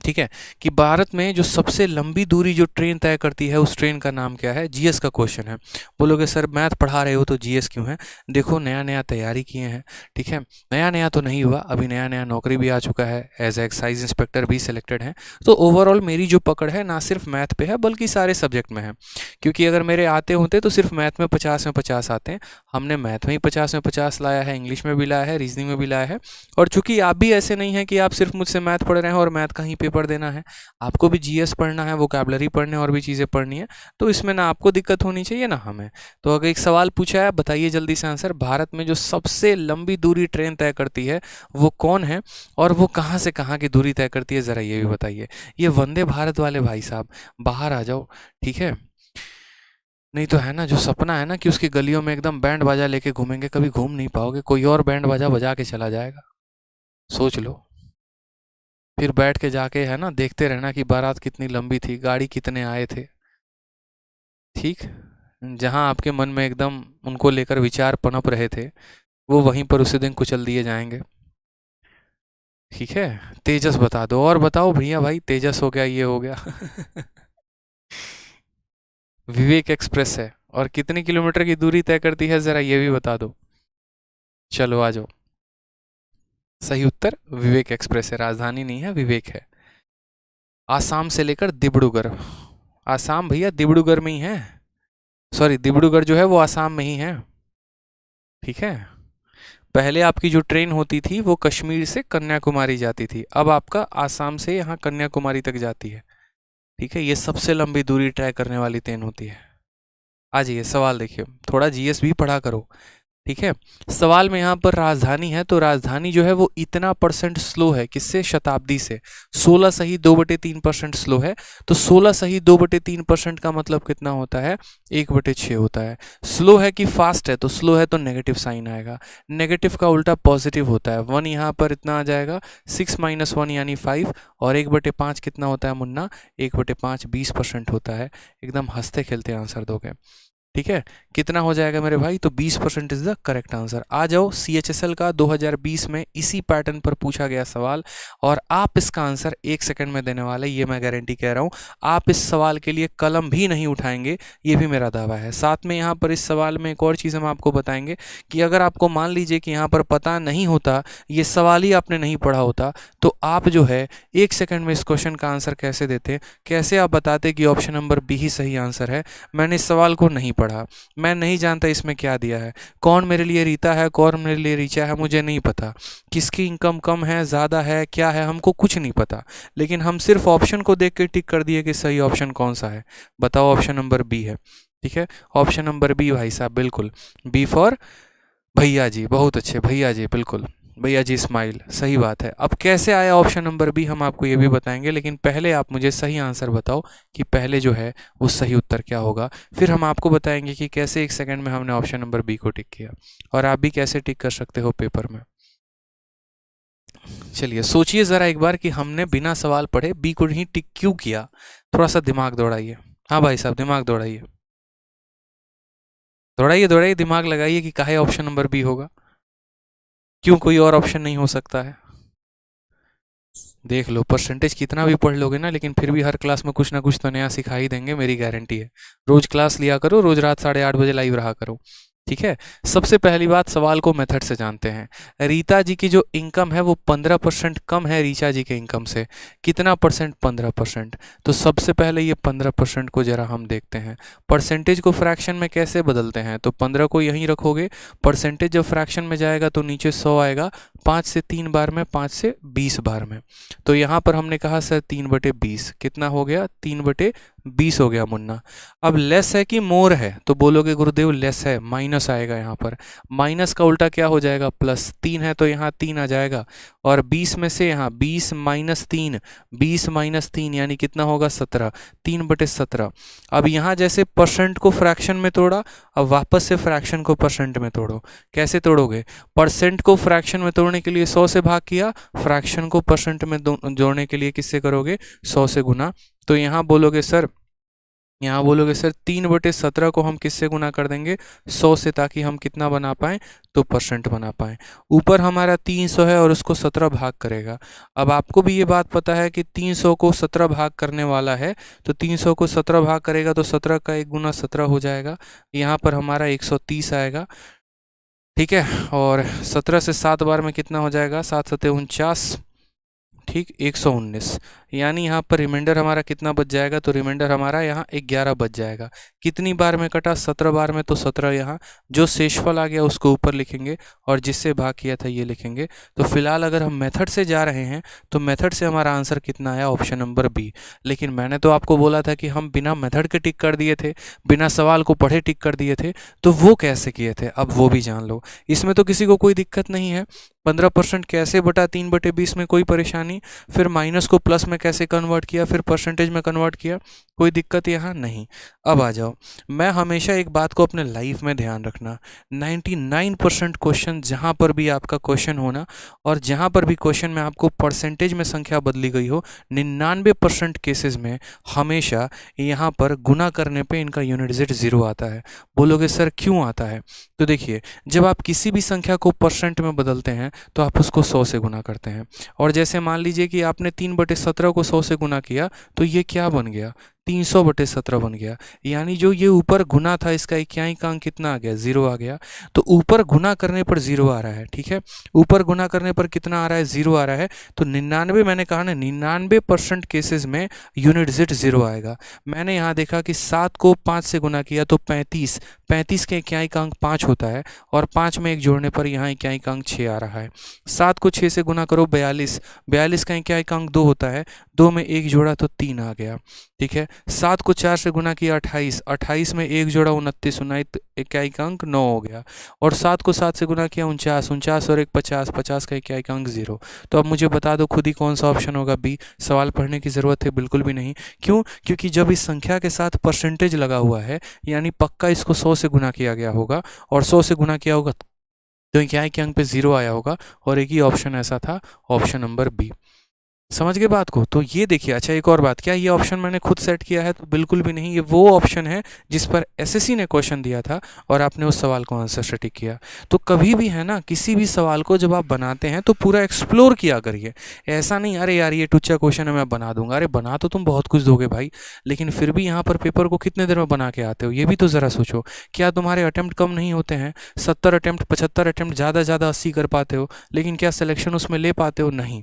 ठीक है, कि भारत में जो सबसे लंबी दूरी जो ट्रेन तय करती है उस ट्रेन का नाम क्या है। जीएस का क्वेश्चन है। बोलोगे सर मैथ पढ़ा रहे हो तो जीएस क्यों है। देखो नया नया तैयारी किए हैं, ठीक है, नया नया तो नहीं हुआ, अभी नया नया नौकरी भी आ चुका है, एज एक्साइज इंस्पेक्टर भी सिलेक्टेड हैं। तो ओवरऑल मेरी जो पकड़ है ना सिर्फ मैथ पे है बल्कि सारे सब्जेक्ट में है। क्योंकि अगर मेरे आते होते तो सिर्फ मैथ में 50 में 50 आते हैं, हमने मैथ में ही 50 में 50 लाया है, इंग्लिश में भी लाया है, रीजनिंग में भी लाया है। और चूंकि आप भी ऐसे नहीं हैं कि आप सिर्फ मुझसे मैथ पढ़ रहे हैं और मैथ का ही पेपर देना है, आपको भी जीएस पढ़ना है, वोकैबुलरी पढ़ने और भी चीज़ें पढ़नी है, तो इसमें ना आपको दिक्कत होनी चाहिए ना हमें। तो अगर एक सवाल पूछा है, बताइए जल्दी से आंसर, भारत में जो सबसे लंबी दूरी ट्रेन तय करती है वो कौन है और वो कहाँ से कहाँ की दूरी तय करती है, ज़रा ये भी बताइए। ये वंदे भारत वाले भाई साहब बाहर आ जाओ, ठीक है, नहीं तो है ना जो सपना है ना कि उसकी गलियों में एकदम बैंड बाजा लेके घूमेंगे, कभी घूम नहीं पाओगे, कोई और बैंड बाजा बजा के चला जाएगा। सोच लो, फिर बैठ के जाके है ना देखते रहना कि बारात कितनी लंबी थी, गाड़ी कितने आए थे। ठीक, जहां आपके मन में एकदम उनको लेकर विचार पनप रहे थे वो वहीं पर उसी दिन कुचल दिए जाएंगे। ठीक है, तेजस बता दो, और बताओ भैया भाई, तेजस हो गया, ये हो गया विवेक एक्सप्रेस है और कितने किलोमीटर की दूरी तय करती है, जरा ये भी बता दो। चलो आ जाओ, सही उत्तर विवेक एक्सप्रेस है, राजधानी नहीं है, विवेक है। आसाम से लेकर दिब्रुगढ़, आसाम भैया दिब्रुगढ़ में ही है, सॉरी दिब्रुगढ़ जो है वो आसाम में ही है। ठीक है, पहले आपकी जो ट्रेन होती थी वो कश्मीर से कन्याकुमारी जाती थी, अब आपका आसाम से यहाँ कन्याकुमारी तक जाती है। ठीक है, ये सबसे लंबी दूरी तय करने वाली ट्रेन होती है। आ जाइए सवाल देखिए, थोड़ा जीएस भी पढ़ा करो। ठीक है, सवाल में यहाँ पर राजधानी है, तो राजधानी जो है वो इतना परसेंट स्लो है, किससे, शताब्दी से। 16 सही 2/3% स्लो है, तो 16 सही 2/3% का मतलब कितना होता है, 1/6 होता है। स्लो है कि फास्ट है, तो स्लो है तो नेगेटिव साइन आएगा, नेगेटिव का उल्टा पॉजिटिव होता है। 1 यहाँ पर इतना आ जाएगा, 6 - 1 यानी 5, और 1/5 कितना होता है मुन्ना, 1/5 20% होता है। एकदम हंसते खेलते आंसर दोगे। ठीक है, कितना हो जाएगा मेरे भाई, तो 20% इज द करेक्ट आंसर। आ जाओ CHSL का 2020 में इसी पैटर्न पर पूछा गया सवाल, और आप इसका आंसर 1 सेकंड में देने वाले, ये मैं गारंटी कह रहा हूँ। आप इस सवाल के लिए कलम भी नहीं उठाएंगे, ये भी मेरा दावा है। साथ में यहाँ पर इस सवाल में एक और चीज़ हम आपको बताएंगे कि अगर आपको मान लीजिए कि यहाँ पर पता नहीं होता, ये सवाल ही आपने नहीं पढ़ा होता, तो आप जो है 1 सेकंड में इस क्वेश्चन का आंसर कैसे देते, कैसे आप बताते कि ऑप्शन नंबर बी ही सही आंसर है। मैंने इस सवाल को नहीं पढ़ा, मैं नहीं जानता इसमें क्या दिया है, कौन मेरे लिए रीता है, कौन मेरे लिए रीचा है, मुझे नहीं पता, किसकी इनकम कम है ज़्यादा है क्या है, हमको कुछ नहीं पता। लेकिन हम सिर्फ ऑप्शन को देख के टिक कर दिए कि सही ऑप्शन कौन सा है। बताओ, ऑप्शन नंबर बी है। ठीक है, ऑप्शन नंबर बी भाई साहब, बिल्कुल बी फॉर भैया जी, बहुत अच्छे भैया जी, बिल्कुल भैया जी स्माइल, सही बात है। अब कैसे आया ऑप्शन नंबर बी हम आपको ये भी बताएंगे, लेकिन पहले आप मुझे सही आंसर बताओ कि पहले जो है वो सही उत्तर क्या होगा। फिर हम आपको बताएंगे कि कैसे 1 सेकंड में हमने ऑप्शन नंबर बी को टिक किया, और आप भी कैसे टिक कर सकते हो पेपर में। चलिए सोचिए ज़रा एक बार कि हमने बिना सवाल पढ़े बी को ही टिक क्यों किया। थोड़ा सा दिमाग दौड़ाइए। हाँ भाई साहब, दिमाग दौड़ाइए, दौड़ाइए दौड़ाइए, दिमाग लगाइए कि काहे ऑप्शन नंबर बी होगा, क्यों कोई और ऑप्शन नहीं हो सकता है। देख लो, परसेंटेज कितना भी पढ़ लोगे ना, लेकिन फिर भी हर क्लास में कुछ ना कुछ तो नया सिखा ही देंगे, मेरी गारंटी है। रोज क्लास लिया करो, रोज रात 8:30 बजे लाइव रहा करो, ठीक है। सबसे पहली बात, सवाल को मेथड से जानते हैं। रीता जी की जो इनकम है वो 15% कम है रीचा जी के इनकम से। कितना परसेंट? 15%। तो सबसे पहले ये 15% को जरा हम देखते हैं। परसेंटेज को फ्रैक्शन में कैसे बदलते हैं? तो 15 को यहीं रखोगे, परसेंटेज जब फ्रैक्शन में जाएगा तो नीचे 100 आएगा, 5 से 3 बार में, 5 से 20 बार में। तो यहाँ पर हमने कहा सर 3/20 कितना हो गया? 3/20 हो गया मुन्ना। अब लेस है कि मोर है? तो बोलोगे गुरुदेव लेस है, माइनस आएगा यहाँ पर। माइनस का उल्टा क्या हो जाएगा? प्लस। 3 है तो यहाँ 3 आ जाएगा, और 20 में से यहाँ 20 माइनस 3, 20 माइनस 3 यानी कितना होगा? 17, 3/17। अब यहाँ जैसे परसेंट को फ्रैक्शन में तोड़ा, अब वापस से फ्रैक्शन को परसेंट में तोड़ो। कैसे तोड़ोगे? परसेंट को फ्रैक्शन में तोड़ने के लिए 100 से भाग किया, फ्रैक्शन को परसेंट में जोड़ने के लिए किससे करोगे? 100 से गुना। तो यहाँ बोलोगे सर 3/17 को हम किससे गुना कर देंगे? 100 से, ताकि हम कितना बना पाएँ? तो परसेंट बना पाएँ। ऊपर हमारा 300 है और उसको 17 भाग करेगा। अब आपको भी ये बात पता है कि 300 को 17 भाग करने वाला है, तो 300 को 17 भाग करेगा तो 17 का 1 गुना 17 हो जाएगा। यहाँ पर हमारा 130 आएगा, ठीक है। और 17 से 7 बार में कितना हो जाएगा? 7 सत्ते 49, ठीक, 119। यानी यहाँ पर रिमाइंडर हमारा कितना बच जाएगा? तो रिमाइंडर हमारा यहाँ 11 बच जाएगा। कितनी बार में कटा? 17 बार में, तो 17 यहाँ। जो शेषफल आ गया उसको ऊपर लिखेंगे, और जिससे भाग किया था ये लिखेंगे। तो फिलहाल अगर हम मेथड से जा रहे हैं तो मेथड से हमारा आंसर कितना आया? Option number B. लेकिन मैंने तो आपको बोला था कि हम बिना मेथड के टिक कर दिए थे, बिना सवाल को पढ़े टिक कर दिए थे। तो वो कैसे किए थे, अब वो भी जान लो। इसमें तो किसी को कोई दिक्कत नहीं है। 15% कैसे बटा 3/20 में, कोई परेशानी। फिर माइनस को प्लस में कैसे कन्वर्ट किया, फिर परसेंटेज में कन्वर्ट किया, कोई दिक्कत यहाँ नहीं। अब आ जाओ, मैं हमेशा एक बात को अपने लाइफ में ध्यान रखना, 99% क्वेश्चन जहाँ पर भी आपका क्वेश्चन होना, और जहाँ पर भी क्वेश्चन में आपको परसेंटेज में संख्या बदली गई हो, 99% केसेस में हमेशा यहाँ पर गुना करने पे इनका यूनिट डिजिट 0 आता है। बोलोगे सर क्यों आता है? तो देखिए, जब आप किसी भी संख्या को परसेंट में बदलते हैं तो आप उसको 100 से गुना करते हैं। और जैसे मान लीजिए कि आपने 3/17 को 100 से गुना किया, तो ये क्या बन गया? 300/17 बन गया। यानी जो ये ऊपर गुना था, इसका इक्याई का अंक कितना आ गया? 0 आ गया। तो ऊपर गुना करने पर 0 आ रहा है, ठीक है। ऊपर गुना करने पर कितना आ रहा है? 0 आ रहा है। तो 99, मैंने कहा ना, 99% केसेस में यूनिट डिजिट 0 आएगा। मैंने यहाँ देखा कि 7 को 5 से गुना किया तो 35, 35 के इक्याई का अंक 5 होता है, और 5 में 1 जोड़ने पर यहाँ इक्याई का अंक 6 आ रहा है। 7 को 6 से गुना करो, 42, 42 का इक्याई का अंक 2 होता है, 2 में 1 जोड़ा तो 3 आ गया, ठीक है। 7 को 4 से गुना किया, 28, 28 में 1 जोड़ा 29, 29 इक्याई का अंक 9 हो गया। और 7 को 7 से गुना किया, 49, 49 और 1 50, 50 का इक्याई का अंक 0। तो अब मुझे बता दो खुद ही कौन सा ऑप्शन होगा? बी। सवाल पढ़ने की ज़रूरत है बिल्कुल भी नहीं। क्यों? क्योंकि जब इस संख्या के साथ परसेंटेज लगा हुआ है, यानी पक्का इसको 100 से गुना किया गया होगा, और 100 से गुना किया होगा तो इक्याई के अंक पे 0 आया होगा, और एक ही ऑप्शन ऐसा था, ऑप्शन नंबर बी। समझ गए बात को? तो ये देखिए। अच्छा, एक और बात, क्या ये ऑप्शन मैंने खुद सेट किया है? तो बिल्कुल भी नहीं। ये वो ऑप्शन है जिस पर एसएससी ने क्वेश्चन दिया था और आपने उस सवाल को आंसर से टिक किया। तो कभी भी है ना, किसी भी सवाल को जब आप बनाते हैं तो पूरा एक्सप्लोर किया करिए। ऐसा नहीं अरे यार ये टुच्चा क्वेश्चन है मैं बना दूंगा। अरे बना तो तुम बहुत कुछ दोगे भाई, लेकिन फिर भी यहाँ पर पेपर को कितने देर में बना के आते हो, ये भी तो ज़रा सोचो। क्या तुम्हारे अटेम्प्ट कम नहीं होते हैं? 70 अटेम्प्ट, 75 अटेम्प्ट, ज़्यादा 80 कर पाते हो, लेकिन क्या सिलेक्शन उसमें ले पाते हो? नहीं।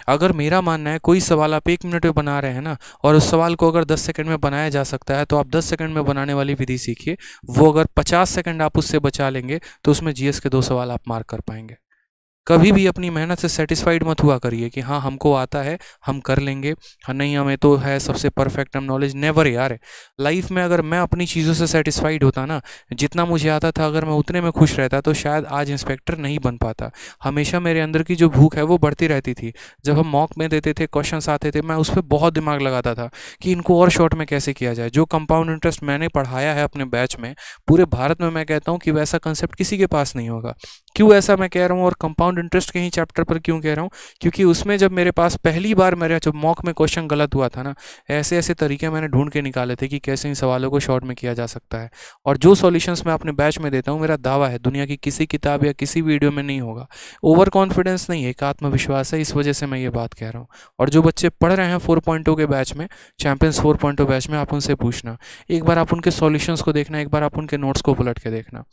अगर मेरा मानना है कोई सवाल आप 1 मिनट में बना रहे हैं ना, और उस सवाल को अगर 10 सेकंड में बनाया जा सकता है, तो आप 10 सेकंड में बनाने वाली विधि सीखिए। वो अगर 50 सेकंड आप उससे बचा लेंगे तो उसमें जीएस के 2 सवाल आप मार्क कर पाएंगे। कभी भी अपनी मेहनत से सेटिस्फाइड मत हुआ करिए कि हाँ हमको आता है, हम कर लेंगे, हाँ नहीं हमें तो है सबसे परफेक्ट हम नॉलेज, नेवर यार। लाइफ में अगर मैं अपनी चीज़ों से सेटिस्फाइड होता ना, जितना मुझे आता था अगर मैं उतने में खुश रहता तो शायद आज इंस्पेक्टर नहीं बन पाता। हमेशा मेरे अंदर की जो भूख है वो बढ़ती रहती थी। जब हम मॉक में देते थे, क्वेश्चंस आते थे, मैं उस पर बहुत दिमाग लगाता था कि इनको और शॉर्ट में कैसे किया जाए। जो कंपाउंड इंटरेस्ट मैंने पढ़ाया है अपने बैच में, पूरे भारत में मैं कहता हूँ कि वैसा कंसेप्ट किसी के पास नहीं होगा। क्यों ऐसा मैं कह रहा हूँ और कंपाउंड इंटरेस्ट के ही चैप्टर पर क्यों कह रहा हूँ, क्योंकि उसमें जब मेरे पास पहली बार मेरा जब मॉक में क्वेश्चन गलत हुआ था ना, ऐसे ऐसे तरीके मैंने ढूंढ के निकाले थे कि कैसे इन सवालों को शॉर्ट में किया जा सकता है। और जो सॉल्यूशंस मैं अपने बैच में देता हूँ, मेरा दावा है दुनिया की किसी किताब या किसी वीडियो में नहीं होगा। ओवर कॉन्फिडेंस नहीं है, एक आत्मविश्वास है, इस वजह से मैं ये बात कह रहा हूँ। और जो बच्चे पढ़ रहे हैं 4.0 के बैच में, चैंपियंस 4.0 बैच में, आप उनसे पूछना, एक बार आप उनके सॉल्यूशंस को देखना, एक बार आप उनके नोट्स को पलट के देखना,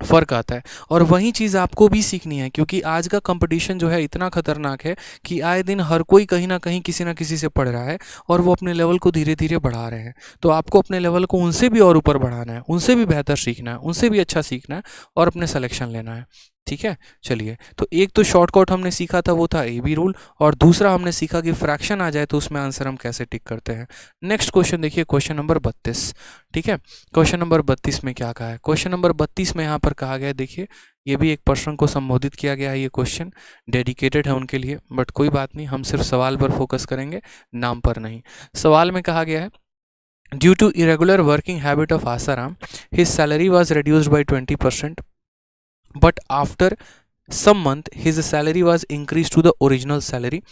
फ़र्क आता है। और वही चीज़ आपको भी सीखनी है, क्योंकि आज का कंपटीशन जो है इतना खतरनाक है कि आए दिन हर कोई कहीं ना कहीं किसी ना किसी से पढ़ रहा है और वो अपने लेवल को धीरे धीरे बढ़ा रहे हैं। तो आपको अपने लेवल को उनसे भी और ऊपर बढ़ाना है, उनसे भी बेहतर सीखना है, उनसे भी अच्छा सीखना है और अपने सिलेक्शन लेना है। ठीक है, चलिए, तो एक तो शॉर्टकट हमने सीखा था वो था ए बी रूल, और दूसरा हमने सीखा कि फ्रैक्शन आ जाए तो उसमें आंसर हम कैसे टिक करते हैं। नेक्स्ट क्वेश्चन देखिए, क्वेश्चन नंबर 32। ठीक है, क्वेश्चन नंबर 32 में क्या कहा है? क्वेश्चन नंबर 32 में यहाँ पर कहा गया है, देखिए, ये भी एक पर्सन को संबोधित किया गया है, ये क्वेश्चन डेडिकेटेड है उनके लिए, बट कोई बात नहीं, हम सिर्फ सवाल पर फोकस करेंगे, नाम पर नहीं। सवाल में कहा गया है, due to irregular working habit of Asaram, his salary was reduced by 20%, but after some month his salary was increased to the original salary.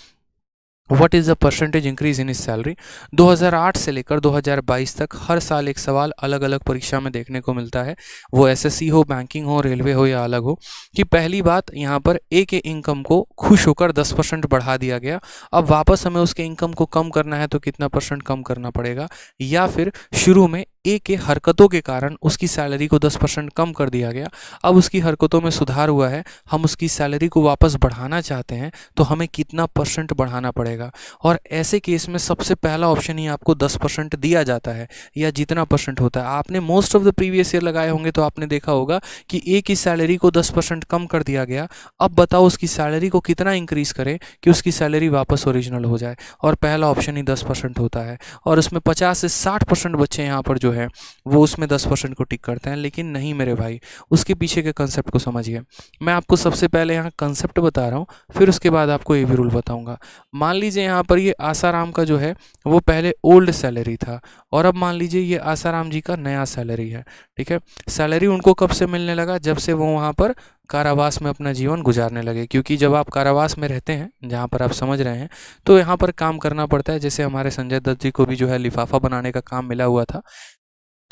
What is the percentage increase in इस सैलरी? 2008 से लेकर 2022 तक हर साल एक सवाल अलग अलग परीक्षा में देखने को मिलता है, वो एसएससी हो, बैंकिंग हो, रेलवे हो या अलग हो, कि पहली बात यहाँ पर ए के इनकम को खुश होकर 10% बढ़ा दिया गया। अब वापस हमें उसके इनकम को कम करना है तो कितना परसेंट कम करना पड़ेगा, या फिर शुरू में ए के हरकतों के कारण उसकी सैलरी को 10% कम कर दिया गया, अब उसकी हरकतों में सुधार हुआ है, हम उसकी सैलरी को वापस बढ़ाना चाहते हैं तो हमें कितना परसेंट बढ़ाना पड़ेगा। और ऐसे केस में सबसे पहला ऑप्शन ही आपको 10% दिया जाता है, या जितना परसेंट होता है। आपने most of the previous year लगाए होंगे तो आपने देखा होगा कि ए की सैलरी को 10% कम कर दिया गया, अब बताओ उसकी सैलरी को कितना इंक्रीज करें कि उसकी सैलरी वापस ओरिजिनल हो जाए, और पहला ऑप्शन ही 10% होता है। और उसमें 50 से 60% बच्चे यहाँ पर जो है वो उसमें 10% को टिक करते हैं, लेकिन नहीं मेरे भाई, उसके पीछे के कंसेप्ट को समझिए। मैं आपको सबसे पहले यहाँ कंसेप्ट बता रहा हूँ, फिर उसके बाद आपको ये भी रूल बताऊंगा। मान लीजिए यहाँ पर ये आसाराम का जो है वो पहले ओल्ड सैलरी था, और अब मान लीजिए ये आसाराम जी का नया सैलरी है। ठीक है, सैलरी उनको कब से मिलने लगा? जब से वो वहाँ पर कारावास में अपना जीवन गुजारने लगे, क्योंकि जब आप कारावास में रहते हैं, जहाँ पर आप समझ रहे हैं, तो यहाँ पर काम करना पड़ता है। जैसे हमारे संजय दत्त जी को भी जो है लिफाफा बनाने का काम मिला हुआ था,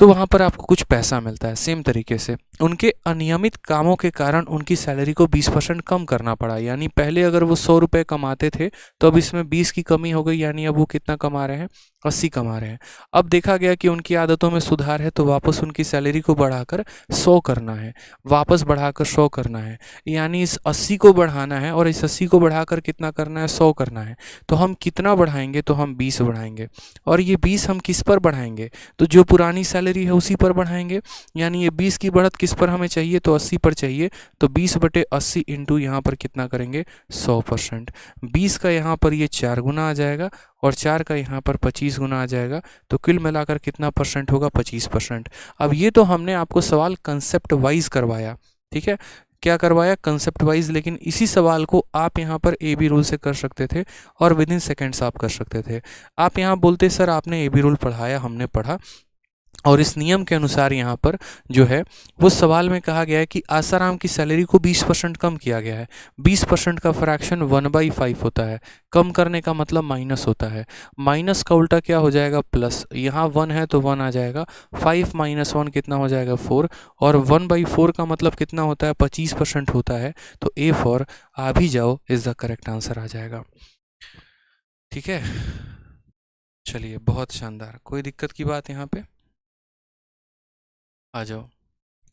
तो वहाँ पर आपको कुछ पैसा मिलता है। सेम तरीके से उनके अनियमित कामों के कारण उनकी सैलरी को 20% कम करना पड़ा, यानी पहले अगर वो 100 रुपये कमाते थे तो अब इसमें 20 की कमी हो गई, यानी अब वो कितना कमा रहे हैं? 80 कमा रहे हैं। अब देखा गया कि उनकी आदतों में सुधार है, तो वापस उनकी सैलरी को बढ़ाकर 100 करना है, वापस बढ़ाकर 100 करना है, यानी इस 80 को बढ़ाना है और इस 80 को बढ़ाकर कितना करना है? 100 करना है। तो हम कितना बढ़ाएंगे? तो हम 20 बढ़ाएंगे, और ये 20 हम किस पर बढ़ाएंगे? तो जो पुरानी सैलरी है उसी पर बढ़ाएंगे, यानी ये 20 की बढ़त किस पर हमें चाहिए? तो 80 पर चाहिए। तो 20/80 इंटू यहाँ पर कितना करेंगे? 100%। 20 का यहाँ पर ये 4 गुना आ जाएगा, और 4 का यहाँ पर 25 गुना आ जाएगा, तो कुल मिलाकर कितना परसेंट होगा? 25%। अब ये तो हमने आपको सवाल कंसेप्ट वाइज करवाया, ठीक है, क्या करवाया? Concept wise. लेकिन इसी सवाल को आप यहाँ पर ए बी रूल से कर सकते थे, और विद इन सेकेंड्स आप कर सकते थे। आप यहाँ बोलते सर आपने ए बी रूल पढ़ाया, हमने पढ़ा, और इस नियम के अनुसार यहाँ पर जो है वो सवाल में कहा गया है कि आसाराम की सैलरी को 20% कम किया गया है। 20% का फ्रैक्शन 1/5 होता है। कम करने का मतलब माइनस होता है, माइनस का उल्टा क्या हो जाएगा? प्लस। यहाँ 1 है तो 1 आ जाएगा, 5 - 1 कितना हो जाएगा? 4, और 1/4 का मतलब कितना होता है? 25% होता है। तो ए फॉर आ भी जाओ इज़ द करेक्ट आंसर आ जाएगा। ठीक है, चलिए, बहुत शानदार। कोई दिक्कत की बात यहाँ पे? आ जाओ।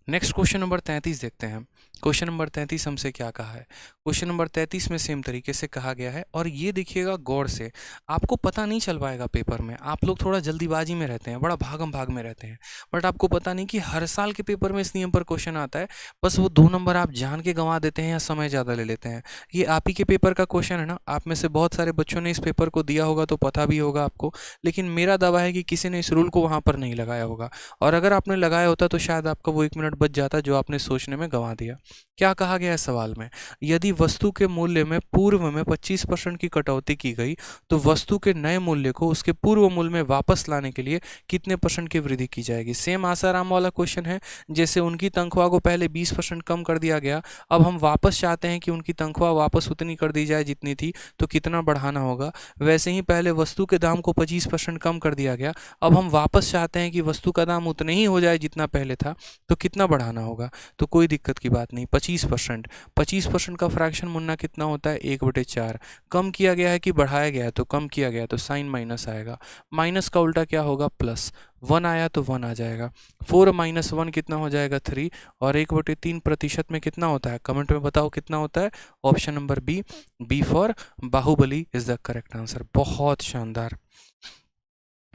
नेक्स्ट क्वेश्चन नंबर 33 देखते हैं। क्वेश्चन नंबर 33 हमसे क्या कहा है? क्वेश्चन नंबर 33 में सेम तरीके से कहा गया है, और ये देखिएगा गौर से, आपको पता नहीं चल पाएगा पेपर में। आप लोग थोड़ा जल्दीबाजी में रहते हैं, बड़ा भागम भाग में रहते हैं, बट आपको पता नहीं कि हर साल के पेपर में इस नियम पर क्वेश्चन आता है। बस वो 2 नंबर आप जान के गंवा देते हैं या समय ज़्यादा ले लेते हैं। ये आप ही के पेपर का क्वेश्चन है ना, आप में से बहुत सारे बच्चों ने इस पेपर को दिया होगा तो पता भी होगा आपको, लेकिन मेरा दावा है कि किसी ने इस रूल को वहाँ पर नहीं लगाया होगा, और अगर आपने लगाया होता तो शायद आपका वो 1 मिनट बच जाता जो आपने सोचने में गंवा दिया। क्या कहा गया है सवाल में? यदि वस्तु के मूल्य में पूर्व में 25% की कटौती की गई तो वस्तु के नए मूल्य को उसके पूर्व मूल्य में वापस लाने के लिए कितने % की वृद्धि की जाएगी? सेम आसाराम वाला क्वेश्चन है। जैसे उनकी तनख्वाह को पहले 20% कम कर दिया गया, अब हम वापस चाहते हैं कि उनकी तनख्वाह वापस उतनी कर दी जाए जितनी थी, तो कितना बढ़ाना होगा? वैसे ही पहले वस्तु के दाम को 25% कम कर दिया गया, अब हम वापस चाहते हैं कि वस्तु का दाम उतना ही हो जाए जितना पहले था, तो कितना बढ़ाना होगा? तो कोई दिक्कत की बात नहीं, 25%। 25% का फ्रैक्शन मुन्ना कितना होता है? 1/4। कम किया गया है कि बढ़ाया गया है? तो कम किया गया है, तो साइन माइनस आएगा। माइनस का उल्टा क्या होगा? प्लस। 1 आया तो 1 आ जाएगा। 4 - 1 कितना हो जाएगा? 3। और 1/3% में कितना होता है? कमेंट में बताओ कितना होता है? Option number B, B for Baahubali is the correct answer. बहुत शानदार,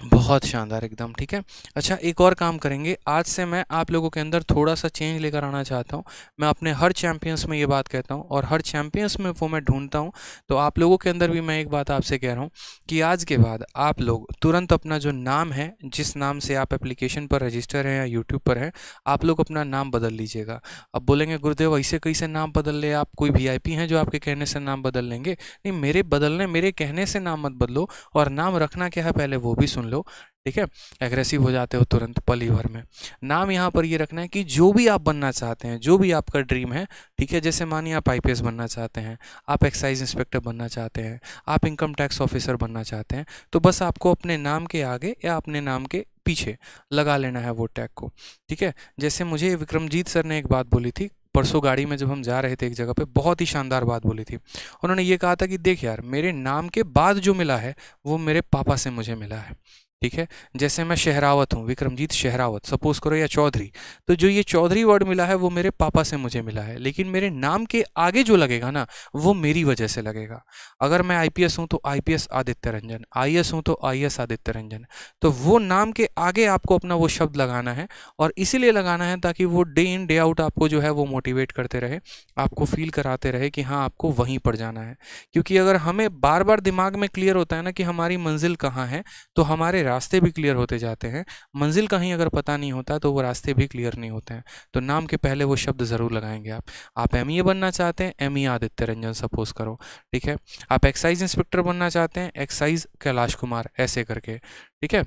बहुत शानदार एकदम, ठीक है। अच्छा, एक और काम करेंगे, आज से मैं आप लोगों के अंदर थोड़ा सा चेंज लेकर आना चाहता हूँ। मैं अपने हर चैंपियंस में ये बात कहता हूँ, और हर चैंपियंस में वो मैं ढूंढता हूँ। तो आप लोगों के अंदर भी मैं एक बात आपसे कह रहा हूँ कि आज के बाद आप लोग तुरंत अपना जो नाम है, जिस नाम से आप एप्लीकेशन पर रजिस्टर हैं या यूट्यूब पर हैं, आप लोग अपना नाम बदल लीजिएगा। अब बोलेंगे गुरुदेव ऐसे कैसे नाम बदल ले आप, कोई वीआईपी हैं जो आपके कहने से नाम बदल लेंगे? नहीं, मेरे कहने से नाम मत बदलो, और नाम रखना क्या है पहले वो भी सुन लो, ठीक है। एग्रेसिव हो जाते हो तुरंत पल ही भर में। नाम यहाँ पर ये रखना है कि जो भी आप बनना चाहते हैं, जो भी आपका ड्रीम है, ठीक है। जैसे मानिए आप आईपीएस बनना चाहते हैं, आप एक्साइज इंस्पेक्टर बनना चाहते हैं, आप इनकम टैक्स ऑफिसर बनना चाहते हैं, तो बस आपको अपने नाम के आगे या अपने नाम के पीछे लगा लेना है वो टैग को, ठीक है। जैसे मुझे विक्रमजीत सर ने एक बात बोली थी परसों गाड़ी में, जब हम जा रहे थे एक जगह पे, बहुत ही शानदार बात बोली थी। उन्होंने ये कहा था कि देख यार, मेरे नाम के बाद जो मिला है वो मेरे पापा से मुझे मिला है, ठीक है। जैसे मैं शहरावत हूँ, विक्रमजीत शहरावत सपोज करो, या चौधरी, तो जो ये चौधरी वर्ड मिला है वो मेरे पापा से मुझे मिला है, लेकिन मेरे नाम के आगे जो लगेगा ना, वो मेरी वजह से लगेगा। अगर मैं आईपीएस हूँ तो आईपीएस आदित्य रंजन, आईएएस हूँ तो आईएएस आदित्य रंजन, तो वो नाम के आगे आपको अपना वो शब्द लगाना है, और इसीलिए लगाना है ताकि वो डे इन डे आउट आपको जो है वो मोटिवेट करते रहे, आपको फील कराते रहे कि हाँ आपको वहीं पर जाना है। क्योंकि अगर हमें बार बार दिमाग में क्लियर होता है ना कि हमारी मंजिल कहाँ है, तो हमारे रास्ते भी क्लियर होते जाते हैं। मंजिल कहीं अगर पता नहीं होता तो वो रास्ते भी क्लियर नहीं होते हैं। तो नाम के पहले वो शब्द ज़रूर लगाएंगे आप एमईए बनना चाहते हैं, एमईए आदित्य रंजन सपोज करो, ठीक है। आप एक्साइज इंस्पेक्टर बनना चाहते हैं, एक्साइज कैलाश कुमार, ऐसे करके, ठीक है।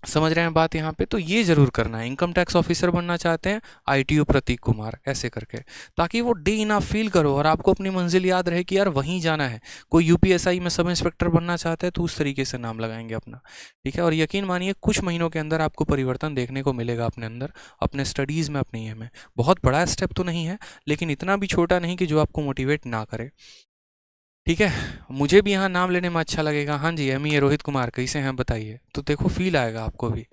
समझ रहे हैं बात यहाँ पे? तो ये जरूर करना है। इनकम टैक्स ऑफिसर बनना चाहते हैं, आईटीओ प्रतीक कुमार, ऐसे करके, ताकि वो डे इन आप फील करो और आपको अपनी मंजिल याद रहे कि यार वहीं जाना है। कोई यूपीएसआई में सब इंस्पेक्टर बनना चाहता है तो उस तरीके से नाम लगाएंगे अपना, ठीक है। और यकीन मानिए कुछ महीनों के अंदर आपको परिवर्तन देखने को मिलेगा अपने अंदर, अपने स्टडीज़ में, अपने ये में। बहुत बड़ा स्टेप तो नहीं है, लेकिन इतना भी छोटा नहीं कि जो आपको मोटिवेट ना करे, ठीक है। मुझे भी यहाँ नाम लेने में अच्छा लगेगा। हाँ जी, एमईए रोहित कुमार, कैसे हैं बताइए, तो देखो फील आएगा आपको भी,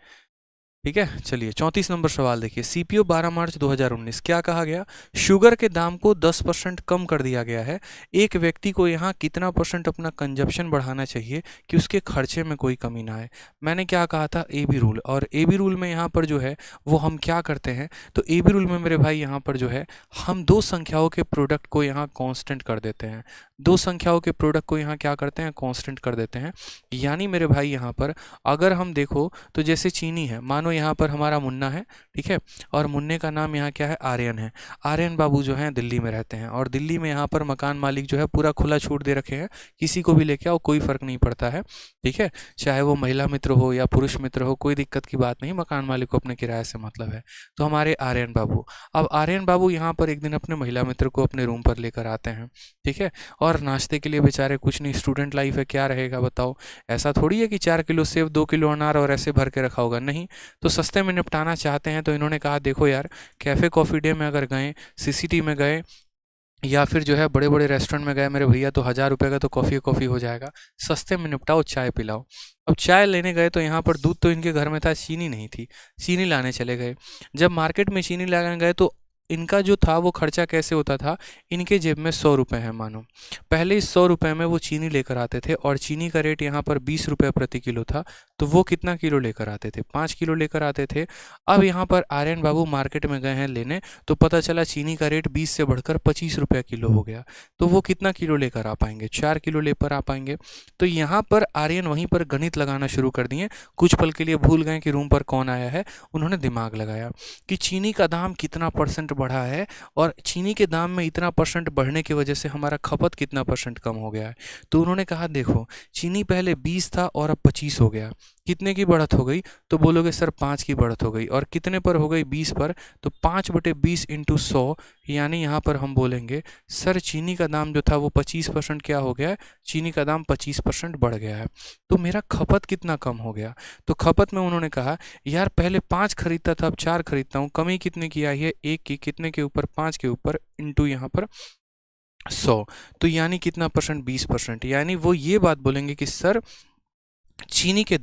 ठीक है। चलिए 34 नंबर सवाल देखिए। सीपीओ 12 मार्च 2019, क्या कहा गया? शुगर के दाम को 10% कम कर दिया गया है। एक व्यक्ति को यहाँ कितना % अपना कंजप्शन बढ़ाना चाहिए कि उसके खर्चे में कोई कमी ना आए? मैंने क्या कहा था? A B rule. और ए बी रूल में यहाँ पर जो है वो हम क्या करते हैं, तो ए बी रूल में मेरे भाई यहाँ पर जो है हम दो संख्याओं के प्रोडक्ट को यहाँ कॉन्स्टेंट कर देते हैं। दो संख्याओं के प्रोडक्ट को यहाँ क्या करते हैं? कॉन्स्टेंट कर देते हैं। यानी मेरे भाई यहाँ पर अगर हम देखो तो जैसे चीनी है, मानो यहाँ पर हमारा मुन्ना है, ठीक है, और मुन्ने का नाम यहाँ क्या है? आर्यन है। आर्यन बाबू जो हैं दिल्ली में रहते हैं, और दिल्ली में यहाँ पर मकान मालिक जो है पूरा खुला छूट दे रखे हैं, किसी को भी लेके आओ, कोई फ़र्क नहीं पड़ता है, ठीक है। चाहे वो महिला मित्र हो या पुरुष मित्र हो, कोई दिक्कत की बात नहीं, मकान मालिक को अपने किराए से मतलब है। तो हमारे आर्यन बाबू, अब आर्यन बाबू यहाँ पर एक दिन अपने महिला मित्र को अपने रूम पर लेकर आते हैं, ठीक है। और नाश्ते के लिए बेचारे कुछ नहीं, स्टूडेंट लाइफ है, क्या रहेगा बताओ? ऐसा थोड़ी है कि 4 किलो सेब, 2 किलो अनार और ऐसे भर के रखा होगा, नहीं। तो सस्ते में निपटाना चाहते हैं, तो इन्होंने कहा देखो यार, कैफ़े कॉफ़ी डे में अगर गए, सीसीटी में गए, या फिर जो है बड़े बड़े रेस्टोरेंट में गए मेरे भैया तो 1000 रुपये का तो कॉफ़ी हो जाएगा, सस्ते में निपटाओ, चाय पिलाओ। अब चाय लेने गए तो यहाँ पर दूध तो इनके घर में था, चीनी नहीं थी, चीनी लाने चले गए। जब मार्केट में चीनी लाने गए तो इनका जो था वो खर्चा कैसे होता था, इनके जेब में 100 रुपये हैं मानो, पहले इस 100 रुपये में वो चीनी लेकर आते थे और चीनी का रेट यहाँ पर 20 रुपये प्रति किलो था, तो वो कितना किलो लेकर आते थे, 5 किलो लेकर आते थे। अब यहाँ पर आर्यन बाबू मार्केट में गए हैं लेने, तो पता चला चीनी का रेट 20 से बढ़कर 25 रुपये किलो हो गया, तो वो कितना किलो लेकर आ पाएंगे, 4 किलो लेकर आ पाएंगे। तो यहाँ पर आर्यन वहीं पर गणित लगाना शुरू कर दिए, कुछ पल के लिए भूल गए कि रूम पर कौन आया है, उन्होंने दिमाग लगाया कि चीनी का दाम कितना परसेंट बढ़ा है और चीनी के दाम में इतना परसेंट बढ़ने की वजह से हमारा खपत कितना परसेंट कम हो गया है। तो उन्होंने कहा देखो, चीनी पहले 20 था और अब 25 हो गया, कितने की बढ़त हो गई, तो बोलोगे सर 5 की बढ़त हो गई, और कितने पर हो गई, 20 पर, तो 5/20 इंटू 100, यानी यहाँ पर हम बोलेंगे सर चीनी का दाम जो था वो 25% क्या हो गया है, चीनी का दाम 25% बढ़ गया है, तो मेरा खपत कितना कम हो गया। तो खपत में उन्होंने कहा यार पहले 5 खरीदता था अब 4 खरीदता हूँ, कमी कितने की आई है, 1 की, कितने के ऊपर, 5 के ऊपर, इंटू यहाँ पर 100, तो यानी कितना परसेंट, 20%, यानी वो ये बात बोलेंगे कि सर चीनी के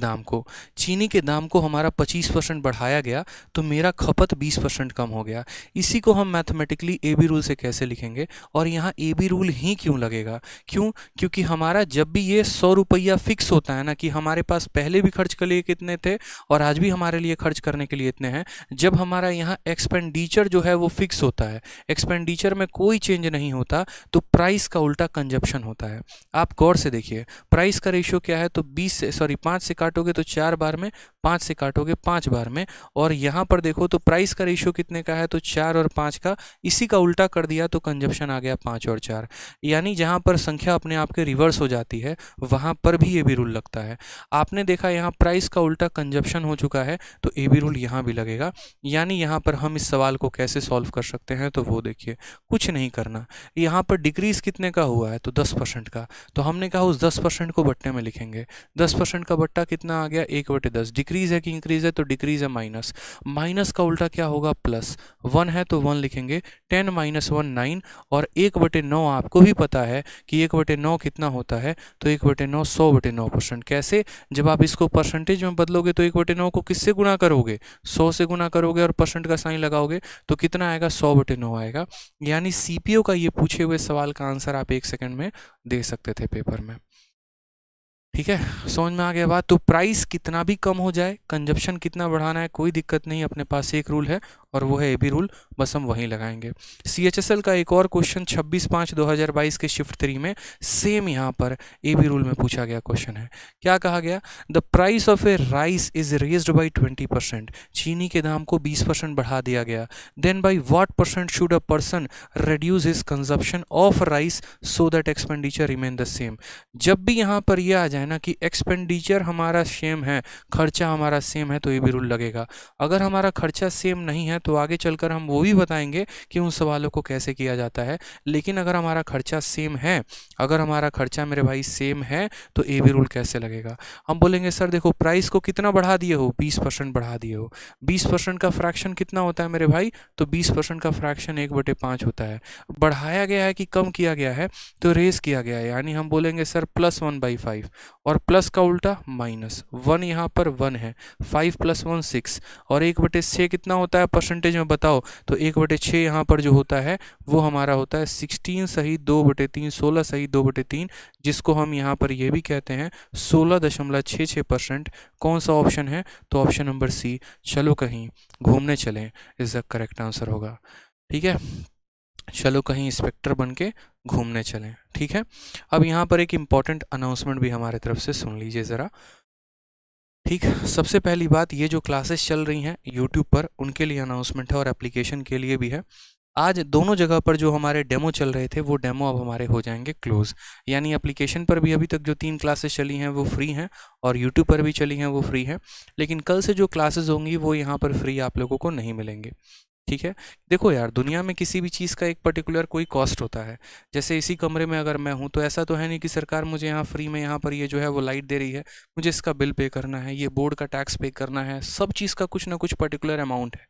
दाम को हमारा 25% बढ़ाया गया तो मेरा खपत 20% कम हो गया। इसी को हम मैथमेटिकली ए बी रूल से कैसे लिखेंगे, और यहाँ ए बी रूल ही क्यों लगेगा, क्यों, क्योंकि हमारा जब भी ये 100 रुपया फिक्स होता है ना, कि हमारे पास पहले भी खर्च के लिए कितने थे और आज भी हमारे लिए खर्च करने के लिए इतने हैं, जब हमारा यहाँ एक्सपेंडिचर जो है वो फिक्स होता है, एक्सपेंडिचर में कोई चेंज नहीं होता, तो प्राइस का उल्टा कंजप्शन होता है। आप गौर से देखिए, प्राइस का रेशियो क्या है, तो 5 से काटोगे तो 4 बार में, 5 से काटोगे 5 बार में, और यहाँ पर देखो तो प्राइस का रेशियो कितने का है, तो 4 और 5 का, इसी का उल्टा कर दिया तो कंजप्शन आ गया 5 और 4, यानी जहाँ पर संख्या अपने आप के रिवर्स हो जाती है वहाँ पर भी ए बी रूल लगता है। आपने देखा यहाँ प्राइस का उल्टा कंजप्शन हो चुका है, तो ए बी रूल यहाँ भी लगेगा। यानी यहाँ पर हम इस सवाल को कैसे सॉल्व कर सकते हैं, तो वो देखिए, कुछ नहीं करना, यहाँ पर डिक्रीज कितने का हुआ है, तो 10% का, तो हमने कहा उस 10% को बट्टे में लिखेंगे, 10% का बट्टा कितना आ गया, 1/10, डिक्रीज है कि इंक्रीज है, तो डिक्रीज है, माइनस, माइनस का उल्टा क्या होगा, प्लस, 1 है तो 1 लिखेंगे, 10 - 1 9, और 1/9 आपको भी पता है कि 1/9 कितना होता है, तो 1/9 100/9%। कैसे, जब आप इसको परसेंटेज में बदलोगे तो 1/9 को किससे गुणा करोगे, 100 से गुणा करोगे और परसेंट का साइन लगाओगे, तो कितना आएगा, 100/9 आएगा। यानी सीपीओ का ये पूछे हुए सवाल का आंसर आप 1 सेकंड में दे सकते थे पेपर में। ठीक है, समझ में आ गया बात। तो प्राइस कितना भी कम हो जाए, कंजप्शन कितना बढ़ाना है, कोई दिक्कत नहीं, अपने पास एक रूल है और वो है ए बी रूल, बस हम वहीं लगाएंगे। CHSL का एक और क्वेश्चन 26/5/2022 के शिफ्ट 3 में सेम यहाँ पर ए बी रूल में पूछा गया क्वेश्चन है। क्या कहा गया, the price of a rice is raised by 20%, चीनी के दाम को 20% बढ़ा दिया गया, then by what percent should a person reduce his consumption of rice so that expenditure remain the same. जब भी यहाँ पर यह आ जाए ना कि एक्सपेंडिचर हमारा सेम है, खर्चा हमारा सेम है, तो ये भी रूल लगेगा। अगर हमारा खर्चा सेम नहीं है तो आगे चलकर हम वो भी बताएंगे कि उन सवालों को कैसे किया जाता है, लेकिन अगर हमारा खर्चा सेम है, अगर हमारा खर्चा मेरे भाई सेम है, तो ए बी रूल कैसे लगेगा। हम बोलेंगे सर देखो प्राइस को कितना बढ़ा दिए हो, 20% बढ़ा दिए हो, 20% का फ्रैक्शन कितना होता है मेरे भाई, तो 20% का फ्रैक्शन 1/5 होता है। बढ़ाया गया है कि कम किया गया है, तो रेस किया गया है, यानी हम बोलेंगे सर +1/5, और प्लस का उल्टा माइनस, 1 यहाँ पर 1 है, 5 + 1 6, और 1/6 कितना होता है परसेंटेज में बताओ, तो 1/6 यहाँ पर जो होता है वो हमारा होता है 16 सही 2/3, 16 सही 2/3, जिसको हम यहाँ पर ये भी कहते हैं 16.66%। कौन सा ऑप्शन है, तो ऑप्शन नंबर सी, चलो कहीं घूमने चलें, इज द करेक्ट आंसर होगा। ठीक है, चलो कहीं इंस्पेक्टर बन के घूमने चलें। ठीक है, अब यहाँ पर एक इम्पॉर्टेंट अनाउंसमेंट भी हमारे तरफ से सुन लीजिए ज़रा। ठीक, सबसे पहली बात, ये जो क्लासेस चल रही हैं यूट्यूब पर, उनके लिए अनाउंसमेंट है और एप्लीकेशन के लिए भी है। आज दोनों जगह पर जो हमारे डेमो चल रहे थे वो डेमो अब हमारे हो जाएंगे क्लोज, यानी एप्लीकेशन पर भी अभी तक जो 3 क्लासेस चली हैं वो फ्री हैं और यूट्यूब पर भी चली हैं वो फ्री हैं, लेकिन कल से जो क्लासेस होंगी वो यहाँ पर फ्री आप लोगों को नहीं मिलेंगे। ठीक है, देखो यार, दुनिया में किसी भी चीज़ का एक पर्टिकुलर कोई कॉस्ट होता है। जैसे इसी कमरे में अगर मैं हूँ तो ऐसा तो है नहीं कि सरकार मुझे यहाँ फ्री में यहाँ पर ये जो है वो लाइट दे रही है, मुझे इसका बिल पे करना है, ये बोर्ड का टैक्स पे करना है, सब चीज़ का कुछ ना कुछ पर्टिकुलर अमाउंट है।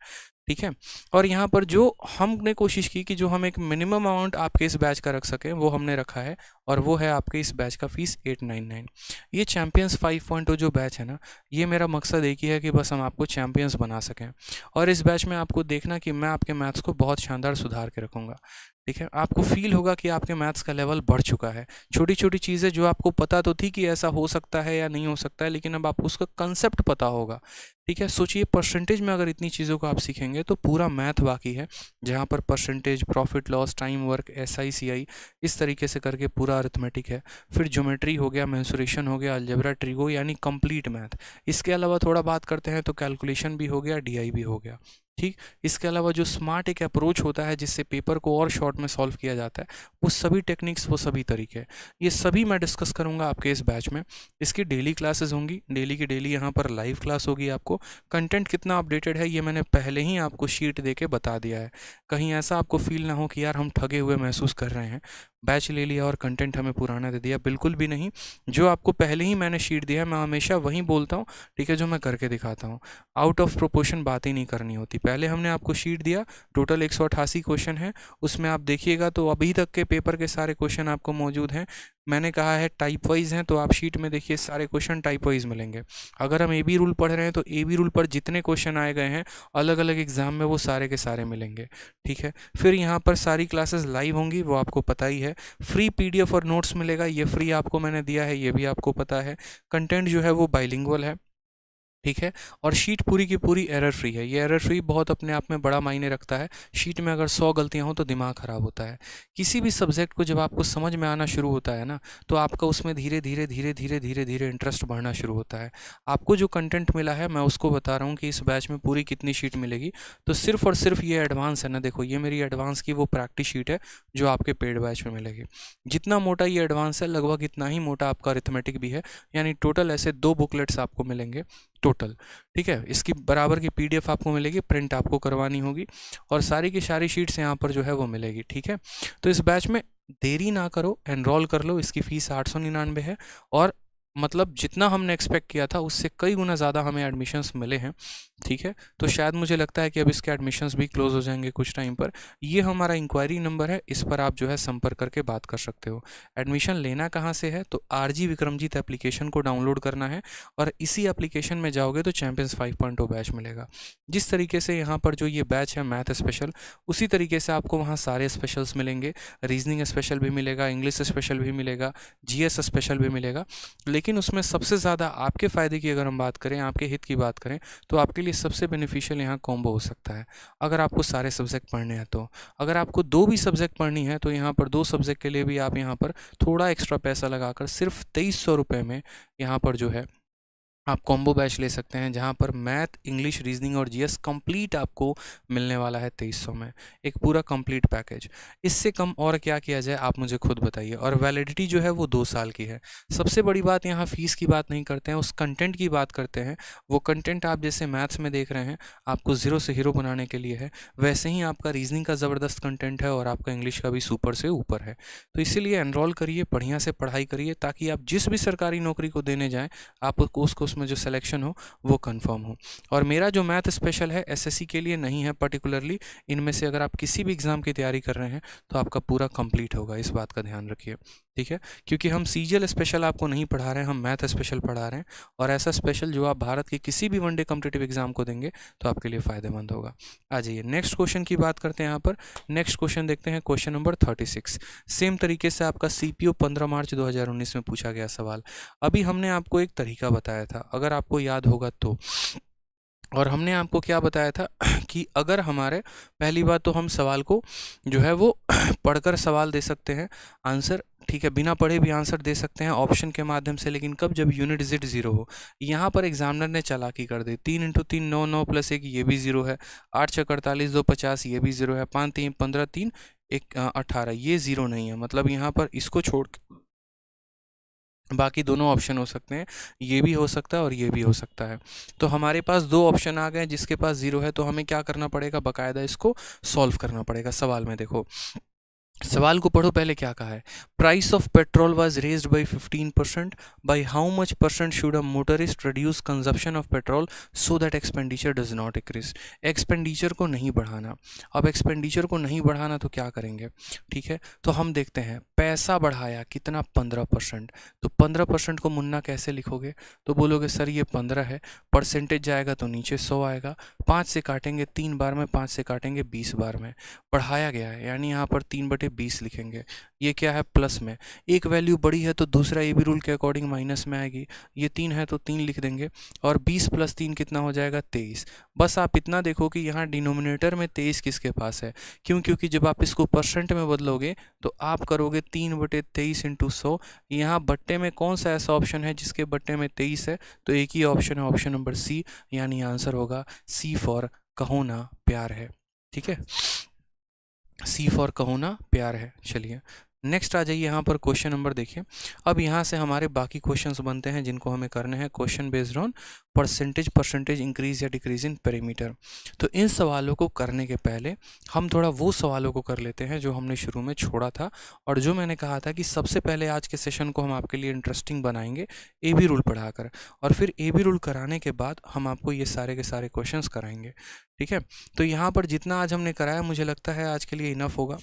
ठीक है। और यहाँ पर जो हमने कोशिश की कि जो हम एक मिनिमम अमाउंट आपके इस बैच का रख सकें वो हमने रखा है, और वो है आपके इस बैच का फीस 899। ये चैम्पियंस 5.0 जो बैच है ना, ये मेरा मकसद एक ही है कि बस हम आपको चैम्पियंस बना सकें। और इस बैच में आपको देखना कि मैं आपके मैथ्स को बहुत शानदार सुधार के रखूँगा। ठीक है, आपको फील होगा कि आपके मैथ्स का लेवल बढ़ चुका है। छोटी छोटी चीज़ें जो आपको पता तो थी कि ऐसा हो सकता है या नहीं हो सकता है, लेकिन अब आपको उसका कंसेप्ट पता होगा। ठीक है, सोचिए परसेंटेज में अगर इतनी चीज़ों को आप सीखेंगे तो पूरा मैथ बाकी है, जहाँ पर percentage, profit loss, time work, SI CI, इस तरीके से करके पूरा अरिथमेटिक है। फिर ज्योमेट्री हो गया, मेंसुरेशन हो गया, अलजेब्रा, ट्रिगो, यानी कंप्लीट मैथ। इसके अलावा थोड़ा बात करते हैं तो कैलकुलेशन भी हो गया, DI भी हो गया। ठीक, इसके अलावा जो स्मार्ट एक अप्रोच होता है जिससे पेपर को और शॉर्ट में सॉल्व किया जाता है, वो सभी टेक्निक्स, वो सभी तरीके, ये सभी मैं डिस्कस करूंगा आपके इस बैच में। इसकी डेली क्लासेस होंगी, डेली की डेली यहाँ पर लाइव क्लास होगी। आपको कंटेंट कितना अपडेटेड है ये मैंने पहले ही आपको शीट दे के बता दिया है। कहीं ऐसा आपको फील ना हो कि यार हम ठगे हुए महसूस कर रहे हैं, बैच ले लिया और कंटेंट हमें पुराना दे दिया, बिल्कुल भी नहीं। जो आपको पहले ही मैंने शीट दिया है मैं हमेशा वही बोलता हूँ, ठीक है, जो मैं करके दिखाता हूँ। आउट ऑफ प्रोपोर्शन बात ही नहीं करनी होती। पहले हमने आपको शीट दिया, टोटल 188 क्वेश्चन है, उसमें आप देखिएगा तो अभी तक के पेपर के सारे क्वेश्चन आपको मौजूद हैं। मैंने कहा है टाइप वाइज हैं, तो आप शीट में देखिए सारे क्वेश्चन टाइप वाइज मिलेंगे। अगर हम AB रूल पढ़ रहे हैं तो AB रूल पर जितने क्वेश्चन आए गए हैं अलग अलग एग्जाम में, वो सारे के सारे मिलेंगे। ठीक है, फिर यहाँ पर सारी क्लासेस लाइव होंगी, वो आपको पता ही है। फ्री PDF और नोट्स मिलेगा, ये फ्री आपको मैंने दिया है, ये भी आपको पता है। कंटेंट जो है वो बाइलिंगुअल है, ठीक है। और शीट पूरी की पूरी एरर फ्री है। ये एरर फ्री बहुत अपने आप में बड़ा मायने रखता है। शीट में अगर 100 गलतियां हो तो दिमाग ख़राब होता है। किसी भी सब्जेक्ट को जब आपको समझ में आना शुरू होता है ना, तो आपका उसमें धीरे धीरे धीरे धीरे धीरे धीरे इंटरेस्ट बढ़ना शुरू होता है। आपको जो कंटेंट मिला है मैं उसको बता रहा हूँ कि इस बैच में पूरी कितनी शीट मिलेगी। तो सिर्फ और सिर्फ ये एडवांस है ना, देखो ये मेरी एडवांस की वो प्रैक्टिस शीट है जो आपके पेड बैच में मिलेगी। जितना मोटा ये एडवांस है लगभग इतना ही मोटा आपका अरिथमेटिक भी है, यानी टोटल ऐसे 2 बुकलेट्स आपको मिलेंगे टोटल। ठीक है, इसकी बराबर की PDF आपको मिलेगी, प्रिंट आपको करवानी होगी, और सारी की सारी शीट्स यहाँ पर जो है वो मिलेगी। ठीक है, तो इस बैच में देरी ना करो, एनरोल कर लो। इसकी फ़ीस 899 है, और मतलब जितना हमने एक्सपेक्ट किया था उससे कई गुना ज़्यादा हमें एडमिशन्स मिले हैं। ठीक है, तो शायद मुझे लगता है कि अब इसके एडमिशन्स भी क्लोज हो जाएंगे कुछ टाइम पर। ये हमारा इंक्वायरी नंबर है, इस पर आप जो है संपर्क करके बात कर सकते हो। एडमिशन लेना कहाँ से है, तो RG विक्रमजीत एप्लीकेशन को डाउनलोड करना है, और इसी एप्लीकेशन में जाओगे तो चैंपियंस 5.0 बैच मिलेगा। जिस तरीके से यहाँ पर जो ये बैच है मैथ स्पेशल, उसी तरीके से आपको वहाँ सारे स्पेशल्स मिलेंगे। रीजनिंग स्पेशल भी मिलेगा, इंग्लिश स्पेशल भी मिलेगा, GS स्पेशल भी मिलेगा। लेकिन उसमें सबसे ज़्यादा आपके फ़ायदे की अगर हम बात करें, आपके हित की बात करें, तो आपके लिए सबसे बेनिफिशियल यहाँ कॉम्बो हो सकता है। अगर आपको सारे सब्जेक्ट पढ़ने हैं तो, अगर आपको 2 भी सब्जेक्ट पढ़नी है तो यहाँ पर 2 सब्जेक्ट के लिए भी आप यहाँ पर थोड़ा एक्स्ट्रा पैसा लगाकर सिर्फ 2300 रुपये में यहाँ पर जो है आप कॉम्बो बैच ले सकते हैं, जहां पर मैथ, इंग्लिश, रीजनिंग और GS कंप्लीट आपको मिलने वाला है 2300 में, एक पूरा कंप्लीट पैकेज। इससे कम और क्या किया जाए आप मुझे खुद बताइए। और वैलिडिटी जो है वो 2 साल की है। सबसे बड़ी बात, यहाँ फीस की बात नहीं करते हैं, उस कंटेंट की बात करते हैं। वो कंटेंट आप जैसे मैथ्स में देख रहे हैं आपको ज़ीरो से हीरो बनाने के लिए है, वैसे ही आपका रीजनिंग का ज़बरदस्त कंटेंट है, और आपका इंग्लिश का भी सुपर से ऊपर है। तो इसीलिए एनरोल करिए, बढ़िया से पढ़ाई करिए, ताकि आप जिस भी सरकारी नौकरी को देने जाएँ आपको उसको में जो सिलेक्शन हो वो कंफर्म हो। और मेरा जो मैथ स्पेशल है SSC के लिए नहीं है पर्टिकुलरली, इनमें से अगर आप किसी भी एग्ज़ाम की तैयारी कर रहे हैं तो आपका पूरा कंप्लीट होगा, इस बात का ध्यान रखिए। ठीक है, क्योंकि हम CGL स्पेशल आपको नहीं पढ़ा रहे हैं, हम मैथ स्पेशल पढ़ा रहे हैं, और ऐसा स्पेशल जो आप भारत के किसी भी वनडे कॉम्पिटिटिव एग्जाम को देंगे तो आपके लिए फ़ायदेमंद होगा। आ जाइए नेक्स्ट क्वेश्चन की बात करते हैं। यहाँ पर नेक्स्ट क्वेश्चन देखते हैं, क्वेश्चन नंबर 36। सेम तरीके से आपका CPO 15 मार्च 2019 में पूछा गया सवाल। अभी हमने आपको एक तरीका बताया था, अगर आपको याद होगा तो, और हमने आपको क्या बताया था कि अगर हमारे, पहली बात तो हम सवाल को जो है वो पढ़कर सवाल दे सकते हैं, आंसर, ठीक है, बिना पढ़े भी आंसर दे सकते हैं ऑप्शन के माध्यम से, लेकिन कब, जब यूनिट डिजिट 0 हो। यहाँ पर एग्जामिनर ने चालाकी कर दी, 3 × 3 9, 9 + 1 ये भी 0 है, 8 × 6 48, 2 50 ये भी 0 है, 5 × 3 15, 3 1 18 ये 0 नहीं है। मतलब यहाँ पर इसको छोड़ बाकी दोनों ऑप्शन हो सकते हैं, ये भी हो सकता है और ये भी हो सकता है। तो हमारे पास 2 ऑप्शन आ गए, जिसके पास 0 है तो हमें क्या करना पड़ेगा, बाकायदा इसको सॉल्व करना पड़ेगा। सवाल में देखो, सवाल को पढ़ो, पहले क्या कहा है। Price of petrol was raised bye 15%, by how much percent should a motorist reduce consumption of petrol so that expenditure does not increase. Expenditure को नहीं बढ़ाना। अब एक्सपेंडिचर को नहीं बढ़ाना तो क्या करेंगे, ठीक है। तो हम देखते हैं, पैसा बढ़ाया कितना, 15%। तो 15% को मुन्ना कैसे लिखोगे, तो बोलोगे सर ये 15 है, परसेंटेज जाएगा तो नीचे 100 आएगा, 5 से काटेंगे 3 बार में, 5 से काटेंगे 20 बार में, बढ़ाया गया है यानी यहाँ पर 3/20 लिखेंगे। ये क्या है, प्लस में। एक वैल्यू बड़ी है तो दूसरा ये भी रूल के अकॉर्डिंग माइनस में आएगी। ये 3 है तो 3 लिख देंगे, और 20 + 3 कितना हो जाएगा, 23। बस आप इतना देखो कि यहाँ डिनोमिनेटर में 23 किसके पास है, क्यों, क्योंकि जब आप इसको परसेंट में बदलोगे तो आप करोगे 3/23 × 100। यहाँ बट्टे में कौन सा ऐसा ऑप्शन है जिसके बट्टे में 23 है, तो एक ही ऑप्शन है, ऑप्शन नंबर सी, यानी आंसर होगा सी फॉर कहो ना प्यार है। ठीक है, सी फॉर कहो ना प्यार है। चलिए नेक्स्ट आ जाइए, यहाँ पर क्वेश्चन नंबर देखिए। अब यहाँ से हमारे बाकी क्वेश्चंस बनते हैं जिनको हमें करने हैं, question based on percentage increase या डिक्रीज इन पेरीमीटर। तो इन सवालों को करने के पहले हम थोड़ा वो सवालों को कर लेते हैं जो हमने शुरू में छोड़ा था, और जो मैंने कहा था कि सबसे पहले आज के सेशन को हम आपके लिए इंटरेस्टिंग बनाएंगे ए बी रूल पढ़ाकर, और फिर ए बी रूल कराने के बाद हम आपको ये सारे के सारे क्वेश्चंस कराएंगे। ठीक है, तो यहाँ पर जितना आज हमने कराया मुझे लगता है आज के लिए इनफ होगा,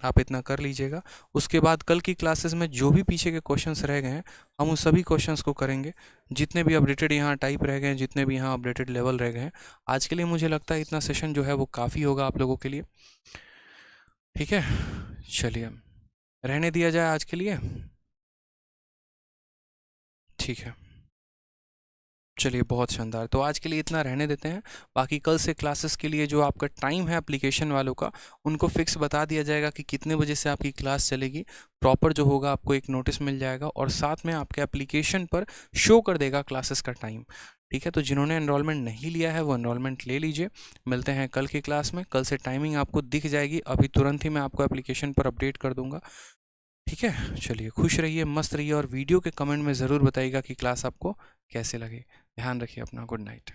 आप इतना कर लीजिएगा। उसके बाद कल की क्लासेस में जो भी पीछे के क्वेश्चंस रह गए हैं हम उन सभी क्वेश्चंस को करेंगे, जितने भी अपडेटेड यहाँ टाइप रह गए हैं, जितने भी यहाँ अपडेटेड लेवल रह गए हैं। आज के लिए मुझे लगता है इतना सेशन जो है वो काफ़ी होगा आप लोगों के लिए। ठीक है, चलिए रहने दिया जाए आज के लिए। ठीक है, चलिए बहुत शानदार, तो आज के लिए इतना रहने देते हैं। बाकी कल से क्लासेस के लिए जो आपका टाइम है एप्लीकेशन वालों का, उनको फिक्स बता दिया जाएगा कि कितने बजे से आपकी क्लास चलेगी। प्रॉपर जो होगा आपको एक नोटिस मिल जाएगा, और साथ में आपके एप्लीकेशन पर शो कर देगा क्लासेस का टाइम। ठीक है, तो जिन्होंने एनरोलमेंट नहीं लिया है वो एनरोलमेंट ले लीजिए। मिलते हैं कल की क्लास में, कल से टाइमिंग आपको दिख जाएगी, अभी तुरंत ही मैं आपको एप्लीकेशन पर अपडेट कर दूंगा। ठीक है, चलिए खुश रहिए, मस्त रहिए, और वीडियो के कमेंट में ज़रूर बताइएगा कि क्लास आपको कैसे लगे। ध्यान रखिए अपना, गुड नाइट।